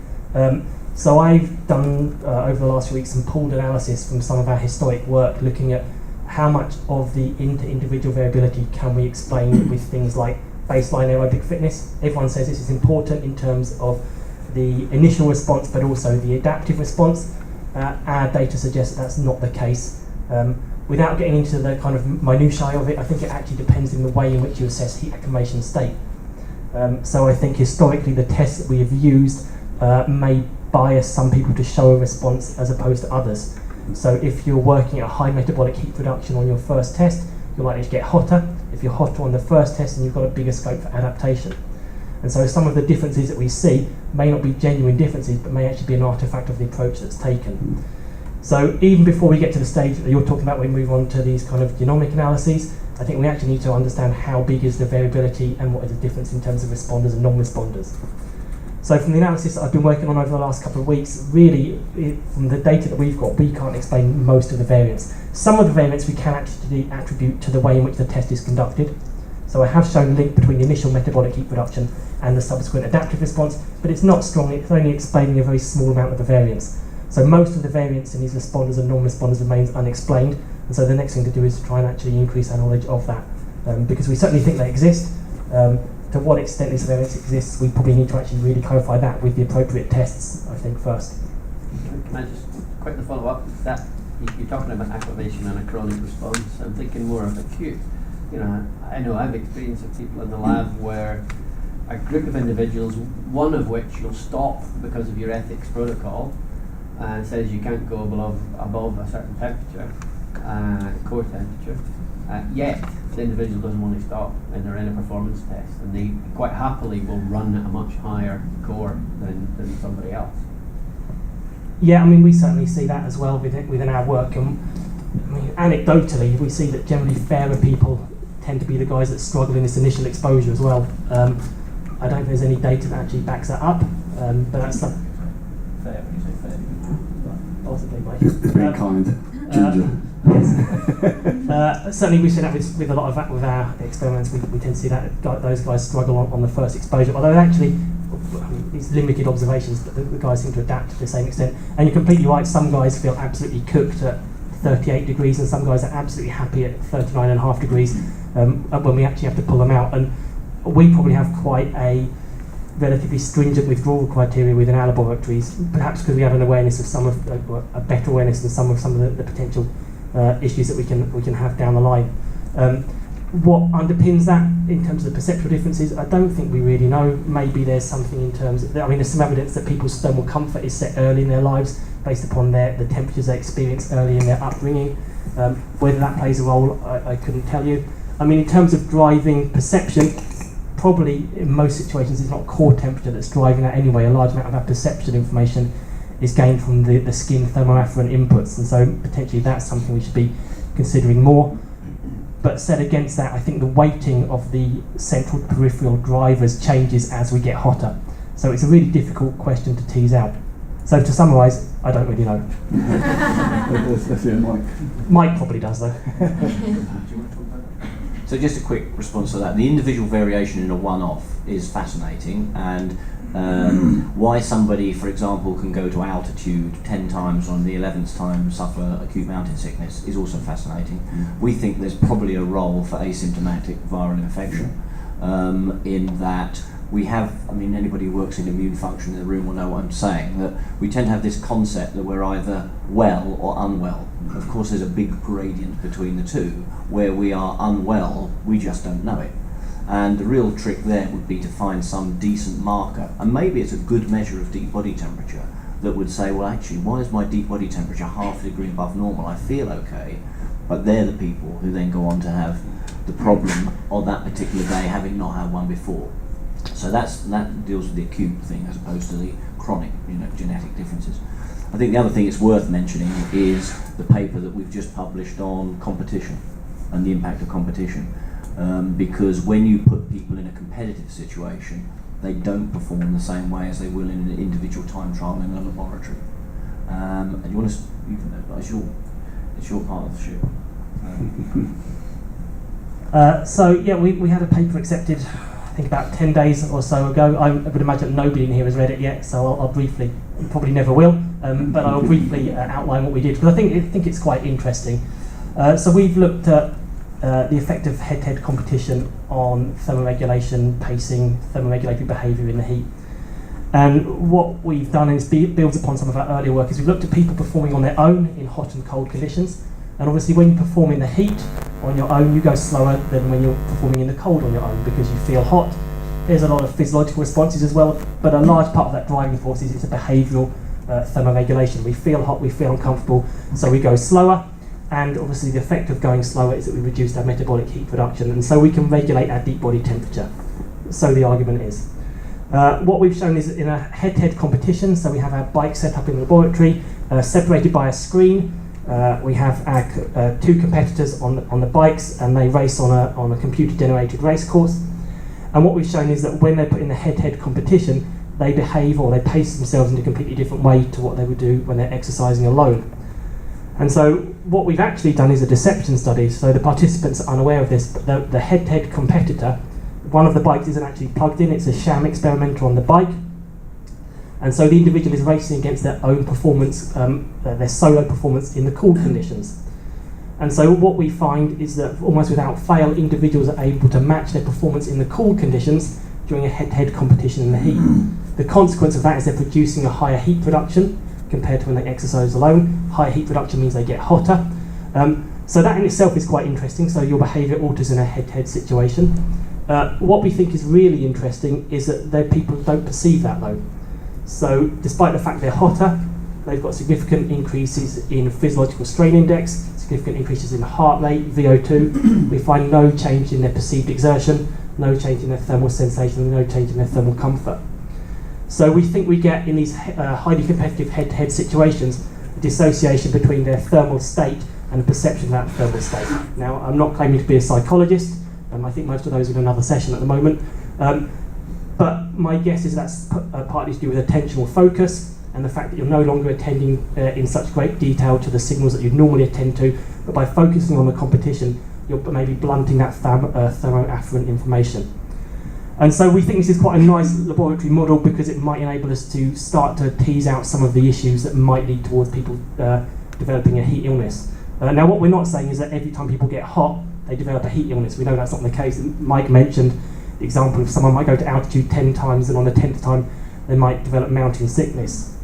So I've done, over the last few weeks, some pooled analysis from some of our historic work looking at how much of the individual variability can we explain with things like baseline aerobic fitness. Everyone says this is important in terms of the initial response, but also the adaptive response. Our data suggests that that's not the case. Without getting into the kind of minutiae of it, I think it actually depends in the way in which you assess heat acclimation state. So I think historically the tests that we have used may bias some people to show a response as opposed to others. So if you're working at a high metabolic heat production on your first test, you're likely to get hotter. If you're hotter on the first test, then you've got a bigger scope for adaptation. And so some of the differences that we see may not be genuine differences, but may actually be an artifact of the approach that's taken. So even before we get to the stage that you're talking about, we move on to these kind of genomic analyses, I think we actually need to understand how big is the variability and what is the difference in terms of responders and non-responders. So from the analysis that I've been working on over the last couple of weeks, really, from the data that we've got, we can't explain most of the variance. Some of the variance we can actually attribute to the way in which the test is conducted. So I have shown a link between the initial metabolic heat production and the subsequent adaptive response, but it's not strong, it's only explaining a very small amount of the variance. So most of the variance in these responders and non-responders remains unexplained, and so the next thing to do is to try and actually increase our knowledge of that, because we certainly think they exist. To what extent this variance exists, we probably need to actually really clarify that with the appropriate tests, I think, first. Can I just quickly follow up? That you're talking about acclimation and a chronic response. I'm thinking more of acute. You know, I know I've experienced of people in the lab where a group of individuals, one of which you'll stop because of your ethics protocol, and says you can't go above a certain temperature, core temperature. Yet the individual doesn't want to stop when they're in a performance test, and they quite happily will run at a much higher core than somebody else. Yeah, I mean, we certainly see that as well within our work. And I mean, anecdotally, we see that generally fairer people tend to be the guys that struggle in this initial exposure as well. I don't think there's any data that actually backs that up, but that's something. Fair, when you say fair, possibly, mate. It's being kind, Ginger. Yes. Certainly we see that with a lot of that with our experiments. We tend to see that those guys struggle on the first exposure, although actually it's limited observations, but the guys seem to adapt to the same extent. And you're completely right, some guys feel absolutely cooked at 38 degrees and some guys are absolutely happy at 39.5 degrees when we actually have to pull them out. And we probably have quite a relatively stringent withdrawal criteria within our laboratories, perhaps because we have an awareness of some of a better awareness than some of the potential issues that we can have down the line. What underpins that in terms of the perceptual differences, I don't think we really know. Maybe there's something in terms of, there's some evidence that people's thermal comfort is set early in their lives based upon the temperatures they experience early in their upbringing. Whether that plays a role, I couldn't tell you. In terms of driving perception, probably in most situations it's not core temperature that's driving that anyway. A large amount of our perception information is gained from the skin thermoafferent inputs, and so potentially that's something we should be considering more. But set against that, I think the weighting of the central to peripheral drivers changes as we get hotter. So it's a really difficult question to tease out. So to summarise, I don't really know. Let's hear Mike. Mike probably does though. So just a quick response to that. The individual variation in a one-off is fascinating, and why somebody, for example, can go to altitude 10 times on the 11th time suffer acute mountain sickness is also fascinating. We think there's probably a role for asymptomatic viral infection in that we have, anybody who works in immune function in the room will know what I'm saying, that we tend to have this concept that we're either well or unwell. Of course, there's a big gradient between the two. Where we are unwell, we just don't know it. And the real trick there would be to find some decent marker, and maybe it's a good measure of deep body temperature that would say, well, actually, why is my deep body temperature half a degree above normal? I feel okay, but they're the people who then go on to have the problem on that particular day, having not had one before. So that deals with the acute thing as opposed to the chronic, genetic differences. I think the other thing it's worth mentioning is the paper that we've just published on competition and the impact of competition. Because when you put people in a competitive situation, they don't perform the same way as they will in an individual time trial in a laboratory. And you want to, it's your part of the ship. We had a paper accepted, I think about 10 days or so ago. I would imagine nobody in here has read it yet, so I'll briefly, probably never will, but I'll briefly outline what we did, because I think it's quite interesting. So we've looked at the effect of head-to-head competition on thermoregulation, pacing, thermoregulatory behaviour in the heat. And what we've done is builds upon some of our earlier work, is we've looked at people performing on their own in hot and cold conditions. And obviously when you perform in the heat on your own, you go slower than when you're performing in the cold on your own, because you feel hot. There's a lot of physiological responses as well, but a large part of that driving force is it's a behavioural thermoregulation. We feel hot, we feel uncomfortable, so we go slower. And obviously the effect of going slower is that we reduce our metabolic heat production, and so we can regulate our deep body temperature. So the argument is. What we've shown is in a head-to-head competition, so we have our bike set up in the laboratory, separated by a screen. We have our two competitors on the bikes, and they race on a computer-generated race course. And what we've shown is that when they're put in the head-to-head competition, they behave or they pace themselves in a completely different way to what they would do when they're exercising alone. And so what we've actually done is a deception study. So the participants are unaware of this, but the head-to-head competitor, one of the bikes isn't actually plugged in, it's a sham experimenter on the bike. And so the individual is racing against their own performance, their solo performance in the cool conditions. And so what we find is that almost without fail, individuals are able to match their performance in the cool conditions during a head-to-head competition in the heat. The consequence of that is they're producing a higher heat production compared to when they exercise alone. Higher heat production means they get hotter. So that in itself is quite interesting, so your behaviour alters in a head-to-head situation. What we think is really interesting is that people don't perceive that though. So despite the fact they're hotter, they've got significant increases in physiological strain index, significant increases in heart rate, VO2. We find no change in their perceived exertion, no change in their thermal sensation, no change in their thermal comfort. So we think we get in these highly competitive head-to-head situations a dissociation between their thermal state and the perception of that thermal state. Now, I'm not claiming to be a psychologist, I think most of those are in another session at the moment, but my guess is that's partly to do with attentional focus and the fact that you're no longer attending in such great detail to the signals that you'd normally attend to, but by focusing on the competition, you're maybe blunting that thermoafferent information. And so we think this is quite a nice laboratory model because it might enable us to start to tease out some of the issues that might lead towards people developing a heat illness. Now what we're not saying is that every time people get hot, they develop a heat illness. We know that's not the case. Mike mentioned the example of someone might go to altitude 10 times and on the 10th time they might develop mountain sickness.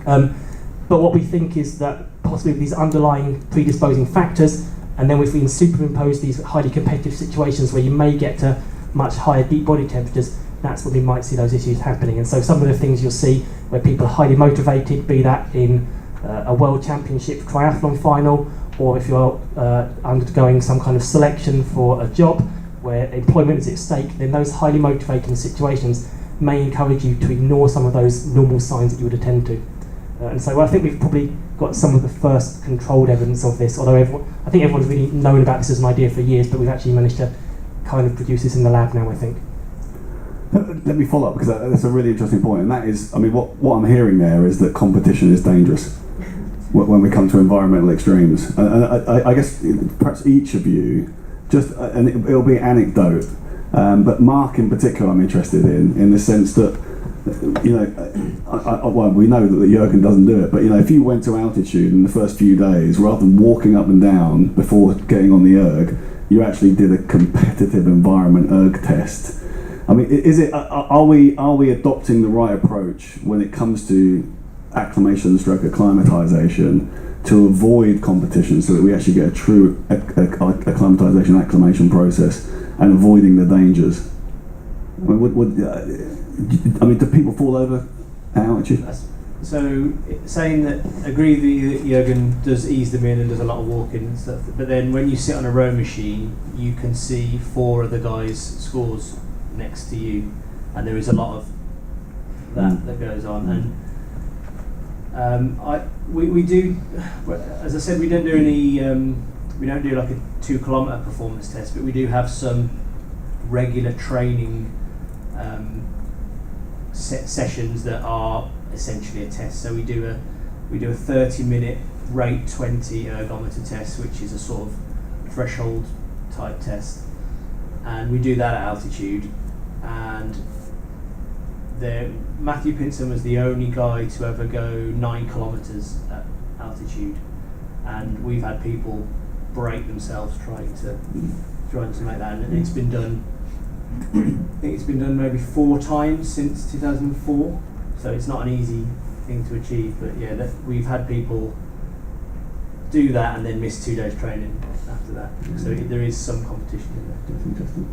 But what we think is that possibly with these underlying predisposing factors, And then if we can superimpose these highly competitive situations where you may get to much higher deep body temperatures, that's when we might see those issues happening. And so some of the things you'll see where people are highly motivated, be that in a World Championship triathlon final, or if you're undergoing some kind of selection for a job where employment is at stake, then those highly motivating situations may encourage you to ignore some of those normal signs that you would attend to. And so I think we've probably got some of the first controlled evidence of this, although I think everyone's really known about this as an idea for years, but we've actually managed to kind of produce this in the lab now, I think. Let me follow up, because that's a really interesting point, and that is, I mean, what I'm hearing there is that competition is dangerous when we come to environmental extremes. And I guess perhaps each of you, and it'll be an anecdote, but Mark in particular I'm interested in the sense that, you know, well, we know that Jürgen doesn't do it, but you know, if you went to altitude in the first few days, rather than walking up and down before getting on the erg, you actually did a competitive environment erg test. I mean, are we adopting the right approach when it comes to acclimatization to avoid competition, so that we actually get a true acclimatization acclimation process and avoiding the dangers? I mean, do people fall over at altitude? So saying that, agree that Jürgen does ease them in and does a lot of walking and stuff, but then when you sit on a row machine, you can see 4 of the guys' scores next to you, and there is a lot of that goes on. And we do, as I said, we don't do any, we don't do like a 2 kilometre performance test, but we do have some regular training sessions that are essentially a test. So we do a 30-minute rate 20 ergometer test, which is a sort of threshold type test, and we do that at altitude. And Matthew Pinson was the only guy to ever go 9 kilometres at altitude, and we've had people break themselves trying to make that, and it's been done. I think it's been done maybe 4 times since 2004, so it's not an easy thing to achieve. But yeah, we've had people do that and then miss 2 days training after that. So there is some competition in there. That's interesting.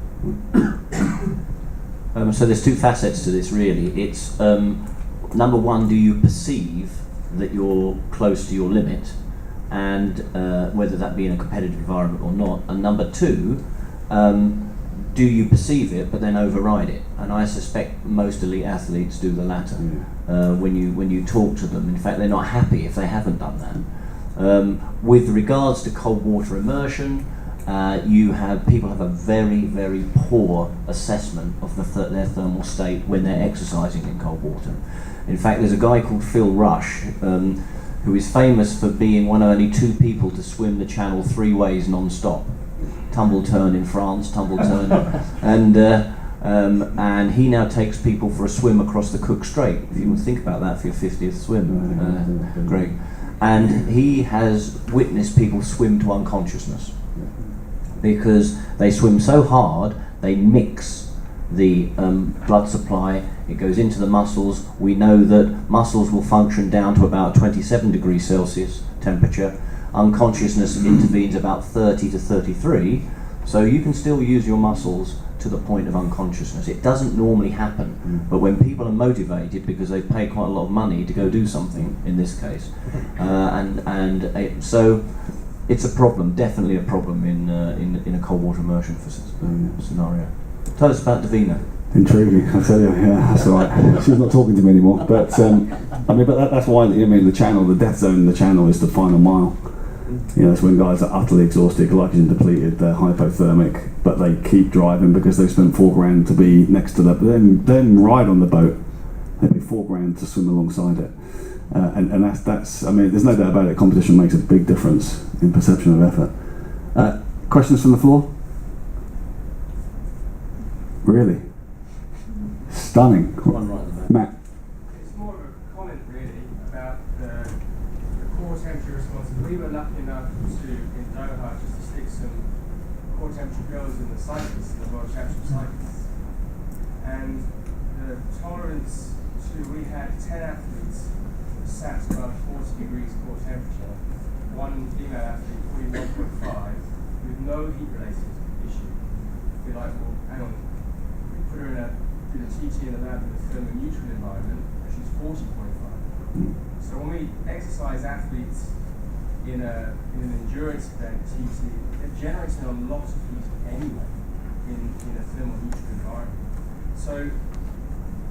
So there's 2 facets to this, really. It's number one, do you perceive that you're close to your limit, and whether that be in a competitive environment or not. And number 2, do you perceive it but then override it? And I suspect most elite athletes do the latter. When you talk to them, in fact, they're not happy if they haven't done that. With regards to cold water immersion, people have a very, very poor assessment of their thermal state when they're exercising in cold water. In fact, there's a guy called Phil Rush, who is famous for being one of only 2 people to swim the channel 3 ways non-stop. Tumble turn in France, tumble turn, and he now takes people for a swim across the Cook Strait. If you would think about that for your 50th swim, Greg. And he has witnessed people swim to unconsciousness, because they swim so hard, they mix the blood supply, it goes into the muscles. We know that muscles will function down to about 27 degrees Celsius temperature. Unconsciousness intervenes about 30 to 33, so you can still use your muscles to the point of unconsciousness. It doesn't normally happen, but when people are motivated because they've paid quite a lot of money to go do something, in this case, so it's a problem, definitely a problem in a cold water immersion scenario. Tell us about Davina. Intriguing, I tell you. Yeah, that's all right. She's not talking to me anymore. But that's why the channel, the death zone in the channel is the final mile. You know, it's when guys are utterly exhausted, glycogen depleted, they're hypothermic, but they keep driving because they've spent $4,000 to be next to that. But then ride on the boat, they'd be $4,000 to swim alongside it. And that's. I mean, there's no doubt about it. Competition makes a big difference in perception of effort. Questions from the floor? Really? Stunning. One right at the back. Matt. It's more of a comment really about the core temperature responses. We were lucky enough to, in Doha, just to stick some core temperature girls in the cyclists, in the World Championship cyclists. And the tolerance we had 10 athletes that sat above 40 degrees core temperature, 1 female athlete 41.5, with no heat-related issue, be like, well, hang on, we put her did a TT in the lab in a thermoneutral environment, and she's 40.5. So when we exercise athletes in an endurance event, TT, they're generating a lot of heat anyway in a thermoneutral environment. So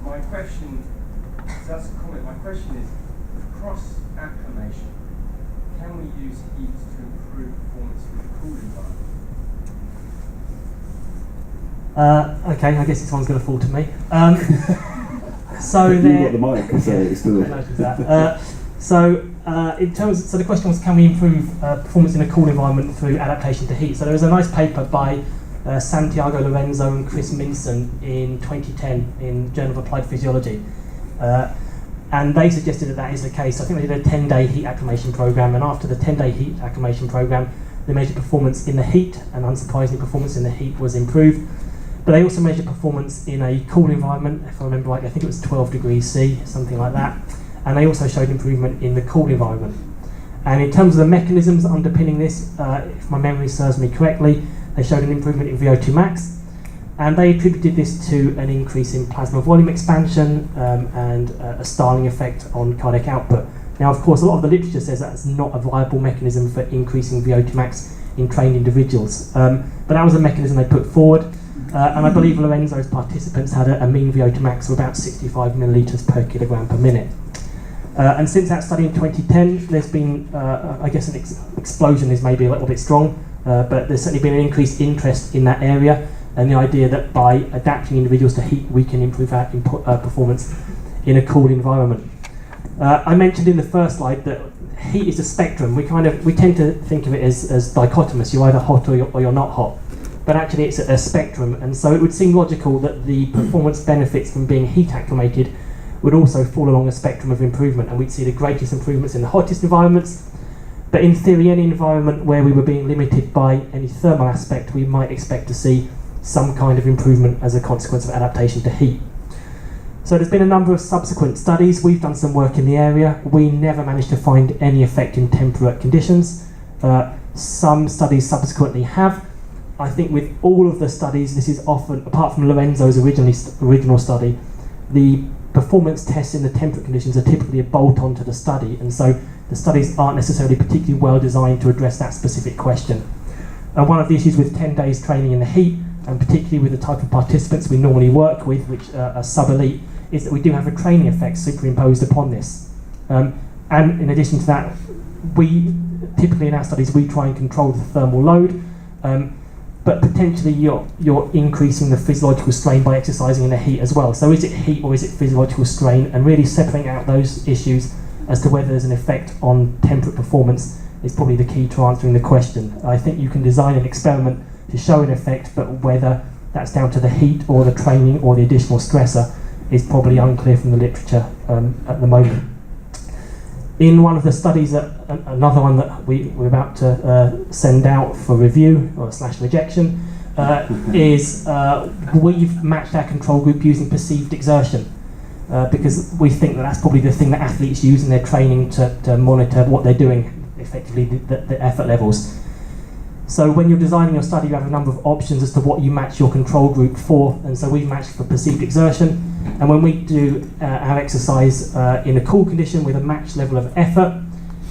my question, that's a comment, my question is, with cross-acclimation, can we use heat to improve performance in a cool environment? Okay, I guess this one's going to fall to me. So You've there. got the mic, so it's still. I noticed that. So the question was, can we improve performance in a cool environment through adaptation to heat? So there was a nice paper by Santiago Lorenzo and Chris Minson in 2010 in Journal of Applied Physiology. And they suggested that is the case. I think they did a 10-day heat acclimation program, and after the 10-day heat acclimation program, they measured performance in the heat, and unsurprisingly, performance in the heat was improved. But they also measured performance in a cool environment, if I remember rightly, I think it was 12 degrees C, something like that. And they also showed improvement in the cool environment. And in terms of the mechanisms underpinning this, if my memory serves me correctly, they showed an improvement in VO2 max, and they attributed this to an increase in plasma volume expansion and a Starling effect on cardiac output. Now, of course, a lot of the literature says that's not a viable mechanism for increasing VO2 max in trained individuals. But that was a mechanism they put forward, and I believe Lorenzo's participants had a mean VO2 max of about 65 millilitres per kilogram per minute. And since that study in 2010, there's been, I guess, an explosion is maybe a little bit strong, but there's certainly been an increased interest in that area, and the idea that by adapting individuals to heat, we can improve our performance in a cool environment. I mentioned in the first slide that heat is a spectrum. We tend to think of it as dichotomous. You're either hot or you're not hot, but actually it's a spectrum, and so it would seem logical that the performance benefits from being heat acclimated would also fall along a spectrum of improvement, and we'd see the greatest improvements in the hottest environments. But in theory, any environment where we were being limited by any thermal aspect, we might expect to see some kind of improvement as a consequence of adaptation to heat. So there's been a number of subsequent studies. We've done some work in the area. We never managed to find any effect in temperate conditions. Some studies subsequently have. I think with all of the studies, this is often, apart from Lorenzo's original study, the performance tests in the temperate conditions are typically a bolt-on to the study, and so the studies aren't necessarily particularly well designed to address that specific question. And one of the issues with 10 days training in the heat, and particularly with the type of participants we normally work with, which are sub-elite, is that we do have a training effect superimposed upon this. And in addition to that, we typically in our studies we try and control the thermal load, but potentially you're increasing the physiological strain by exercising in the heat as well. So is it heat or is it physiological strain? And really separating out those issues as to whether there's an effect on temperate performance is probably the key to answering the question. I think you can design an experiment to show an effect, but whether that's down to the heat or the training or the additional stressor is probably unclear from the literature at the moment. In one of the studies, another one that we're about to send out for review or / rejection, is we've matched our control group using perceived exertion, because we think that that's probably the thing that athletes use in their training to monitor what they're doing, effectively the effort levels. So when you're designing your study, you have a number of options as to what you match your control group for, and so we've matched for perceived exertion. And when we do our exercise in a cool condition with a matched level of effort,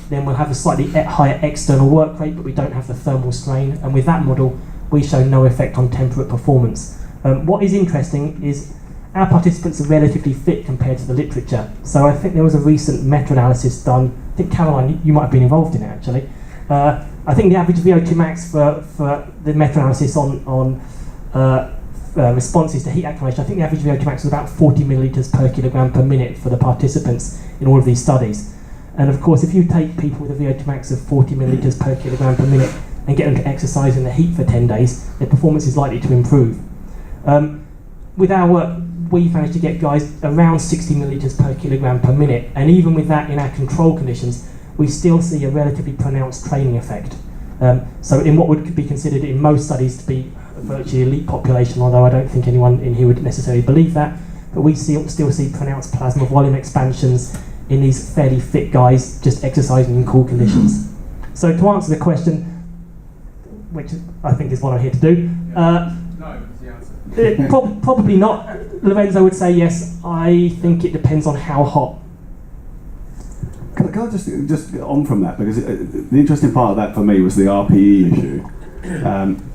then we'll have a slightly higher external work rate, but we don't have the thermal strain. And with that model, we show no effect on temperate performance. What is interesting is our participants are relatively fit compared to the literature. So I think there was a recent meta-analysis done. I think, Caroline, you might have been involved in it actually. I think the average VO2 max for the meta-analysis on responses to heat acclimation, I think the average VO2 max was about 40 millilitres per kilogram per minute for the participants in all of these studies. And of course, if you take people with a VO2 max of 40 millilitres per kilogram per minute and get them to exercise in the heat for 10 days, their performance is likely to improve. With our work, we've managed to get guys around 60 millilitres per kilogram per minute, and even with that in our control conditions, we still see a relatively pronounced training effect. So in what would be considered in most studies to be a virtually elite population, although I don't think anyone in here would necessarily believe that, but we still see pronounced plasma volume expansions in these fairly fit guys just exercising in cool conditions. So to answer the question, which I think is what I'm here to do. No, is the answer. Probably not. Lorenzo would say yes. I think it depends on how hot. Can I just on from that, because the interesting part of that for me was the RPE issue.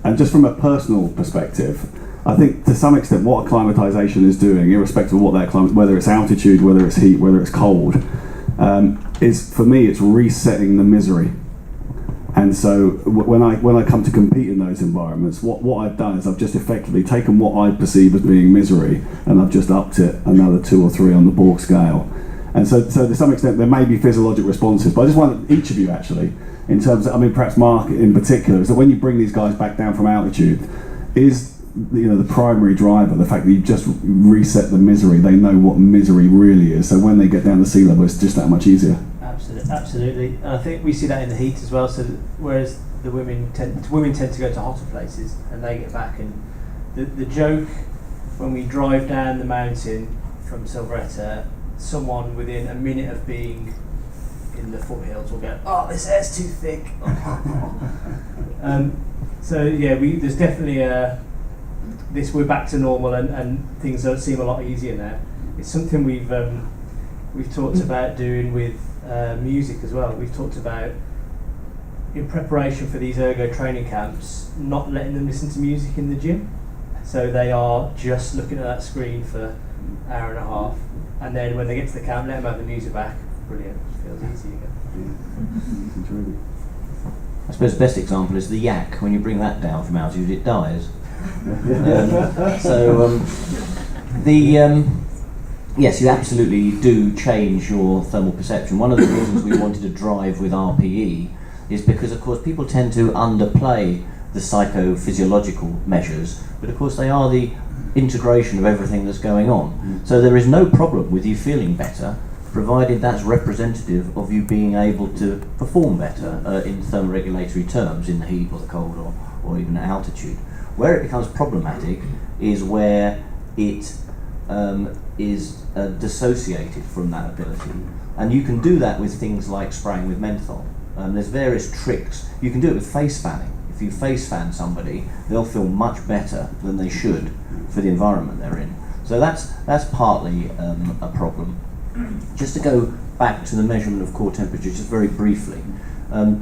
And just from a personal perspective, I think to some extent what acclimatisation is doing, irrespective of what that climate, whether it's altitude, whether it's heat, whether it's cold, is for me it's resetting the misery. And so when I come to compete in those environments, what I've done is I've just effectively taken what I perceive as being misery and I've just upped it another 2 or 3 on the Borg scale. And so to some extent there may be physiologic responses, but I just want each of you actually, in terms of, I mean perhaps Mark in particular, is that when you bring these guys back down from altitude, is the primary driver the fact that you just reset the misery, they know what misery really is, so when they get down to sea level it's just that much easier. Absolutely. And I think we see that in the heat as well, so whereas the women tend to go to hotter places and they get back, and the joke when we drive down the mountain from Silveretta, someone within a minute of being in the foothills will go, "Oh, this air's too thick." So yeah, there's definitely we're back to normal and things seem a lot easier now. It's something we've talked about doing with music as well. We've talked about, in preparation for these ergo training camps, not letting them listen to music in the gym. So they are just looking at that screen for an hour and a half, and then when they get to the camp, let them have the music back. Brilliant. Feels easy again. I suppose the best example is the yak. When you bring that down from altitude, it dies. Yes, you absolutely do change your thermal perception. One of the reasons we wanted to drive with RPE is because, of course, people tend to underplay the psychophysiological measures, but of course they are the integration of everything that's going on. So there is no problem with you feeling better, provided that's representative of you being able to perform better in thermoregulatory terms, in the heat or the cold or even at altitude. Where it becomes problematic is where it is dissociated from that ability, and you can do that with things like spraying with menthol. There's various tricks. You can do it with face fanning. If you face fan somebody, they'll feel much better than they should for the environment they're in. So that's partly a problem. Just to go back to the measurement of core temperature, just very briefly,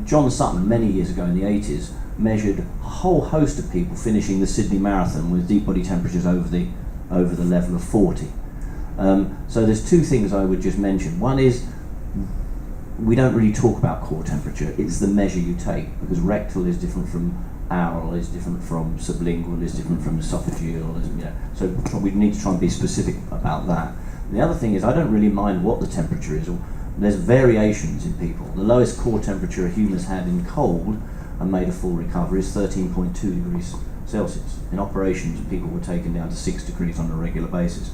John Sutton many years ago in the 80s measured a whole host of people finishing the Sydney Marathon with deep body temperatures over the level of 40. So there's 2 things I would just mention. One is, we don't really talk about core temperature, it's the measure you take, because rectal is different from oral, is different from sublingual, is different from esophageal, so we need to try and be specific about that. The other thing is, I don't really mind what the temperature is. There's variations in people. The lowest core temperature a human's had in cold and made a full recovery is 13.2 degrees Celsius. In operations, people were taken down to 6 degrees on a regular basis.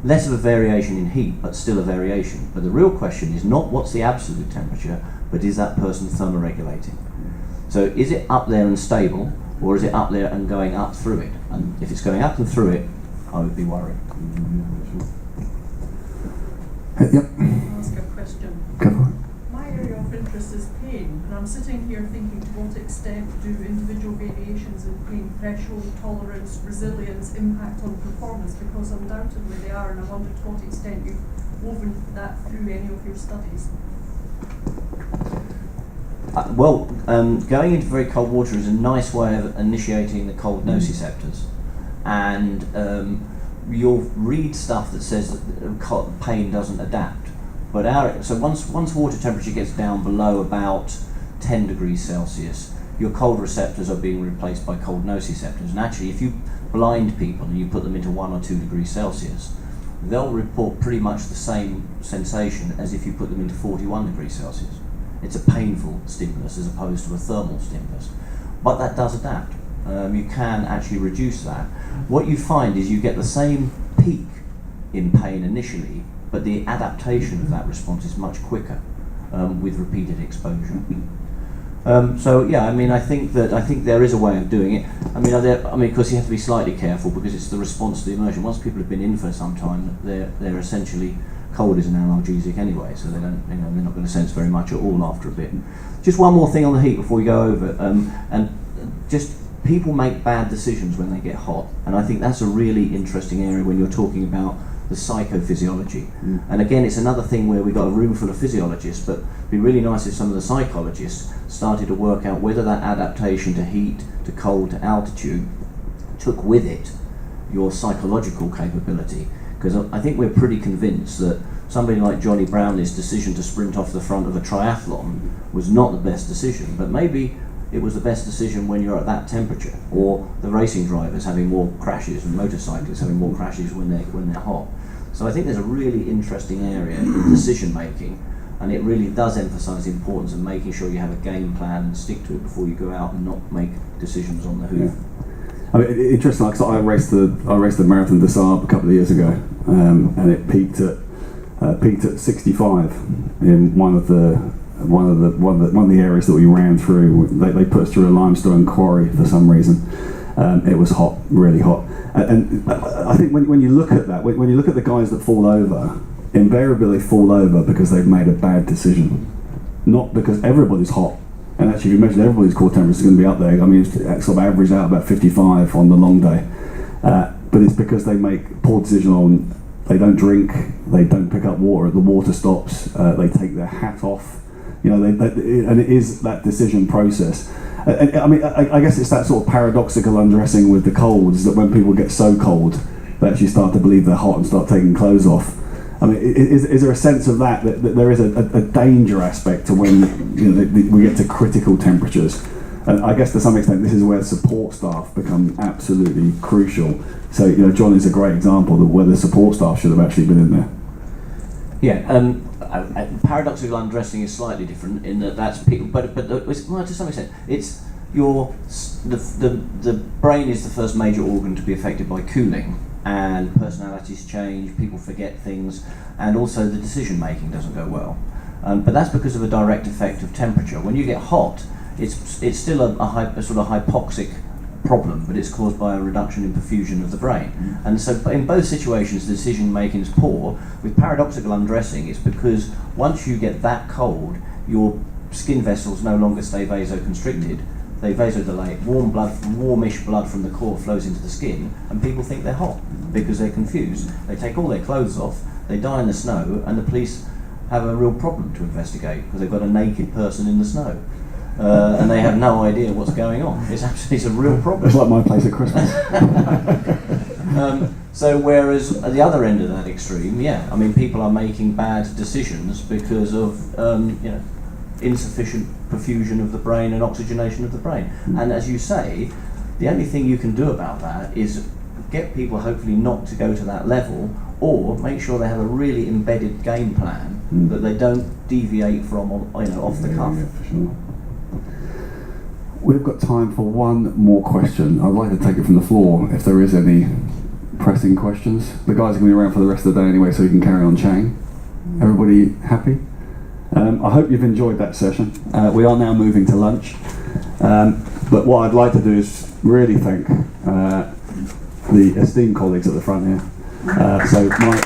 Less of a variation in heat, but still a variation. But the real question is not what's the absolute temperature, but is that person thermoregulating? So is it up there and stable, or is it up there and going up through it? And if it's going up and through it, I would be worried. Yep. I'll ask a question. Go for it. My area of interest is pain, and I'm sitting here thinking, to what extent do individual variations in pain, threshold, tolerance, resilience impact on performance? Because undoubtedly they are, and I wonder to what extent you've woven that through any of your studies. Going into very cold water is a nice way of initiating the cold nociceptors, and you'll read stuff that says that pain doesn't adapt. But once water temperature gets down below about 10 degrees Celsius, your cold receptors are being replaced by cold nociceptors. And actually, if you blind people and you put them into 1 or 2 degrees Celsius, they'll report pretty much the same sensation as if you put them into 41 degrees Celsius. It's a painful stimulus as opposed to a thermal stimulus. But that does adapt. You can actually reduce that. What you find is you get the same peak in pain initially, but the adaptation of that response is much quicker with repeated exposure. I think there is a way of doing it. Of course, you have to be slightly careful because it's the response to the immersion. Once people have been in for some time, they're essentially, cold is an analgesic anyway, so they're not going to sense very much at all after a bit. Just one more thing on the heat before we go over, and just people make bad decisions when they get hot, and I think that's a really interesting area when you're talking about the psychophysiology. And again, it's another thing where we've got a room full of physiologists, but it'd be really nice if some of the psychologists started to work out whether that adaptation to heat, to cold, to altitude took with it your psychological capability. Because I think we're pretty convinced that somebody like Johnny Brownley's decision to sprint off the front of a triathlon was not the best decision, but maybe it was the best decision when you're at that temperature, or the racing drivers having more crashes and motorcyclists having more crashes when they're hot. So I think there's a really interesting area in decision making, and it really does emphasise the importance of making sure you have a game plan and stick to it before you go out and not make decisions on the hoof. I mean, interesting. Like, so I raced the Marathon des Sables a couple of years ago, and it peaked at 65 in one of the areas that we ran through. They put us through a limestone quarry for some reason. It was hot, really hot. And I think when you look at that, when you look at the guys that fall over, invariably they fall over because they've made a bad decision, not because everybody's hot. And actually, if you measure everybody's core temperature is going to be up there. I mean, it's sort of averaged out about 55 on the long day. But it's because they make poor decision on, they don't drink, they don't pick up water, the water stops, they take their hat off. You know, and it is that decision process. I mean, I guess it's that sort of paradoxical undressing with the colds, that when people get so cold, they actually start to believe they're hot and start taking clothes off. I mean, is there a sense of that there is a danger aspect to when we get to critical temperatures? And I guess to some extent this is where support staff become absolutely crucial. So, John is a great example of where the support staff should have actually been in there. Yeah, paradoxical undressing is slightly different in that that's people, but well, to some extent it's the brain is the first major organ to be affected by cooling, and personalities change, people forget things, and also the decision making doesn't go well. But that's because of a direct effect of temperature. When you get hot, it's still a sort of hypoxic problem, but it's caused by a reduction in perfusion of the brain. And so in both situations, the decision making is poor. With paradoxical undressing, it's because once you get that cold, your skin vessels no longer stay vasoconstricted. They vasodilate, warmish blood from the core flows into the skin, and people think they're hot because they're confused. They take all their clothes off, they die in the snow, and the police have a real problem to investigate because they've got a naked person in the snow. And they have no idea what's going on. It's a real problem. It's like my place at Christmas. So whereas at the other end of that extreme, I mean, people are making bad decisions because of insufficient perfusion of the brain and oxygenation of the brain. And as you say, the only thing you can do about that is get people hopefully not to go to that level, or make sure they have a really embedded game plan that they don't deviate from off the cuff. Yeah, for sure. We've got time for one more question. I'd like to take it from the floor if there is any pressing questions. The guys are going to be around for the rest of the day anyway, so we can carry on chatting. Everybody happy? I hope you've enjoyed that session. We are now moving to lunch. But what I'd like to do is really thank the esteemed colleagues at the front here. So Mike,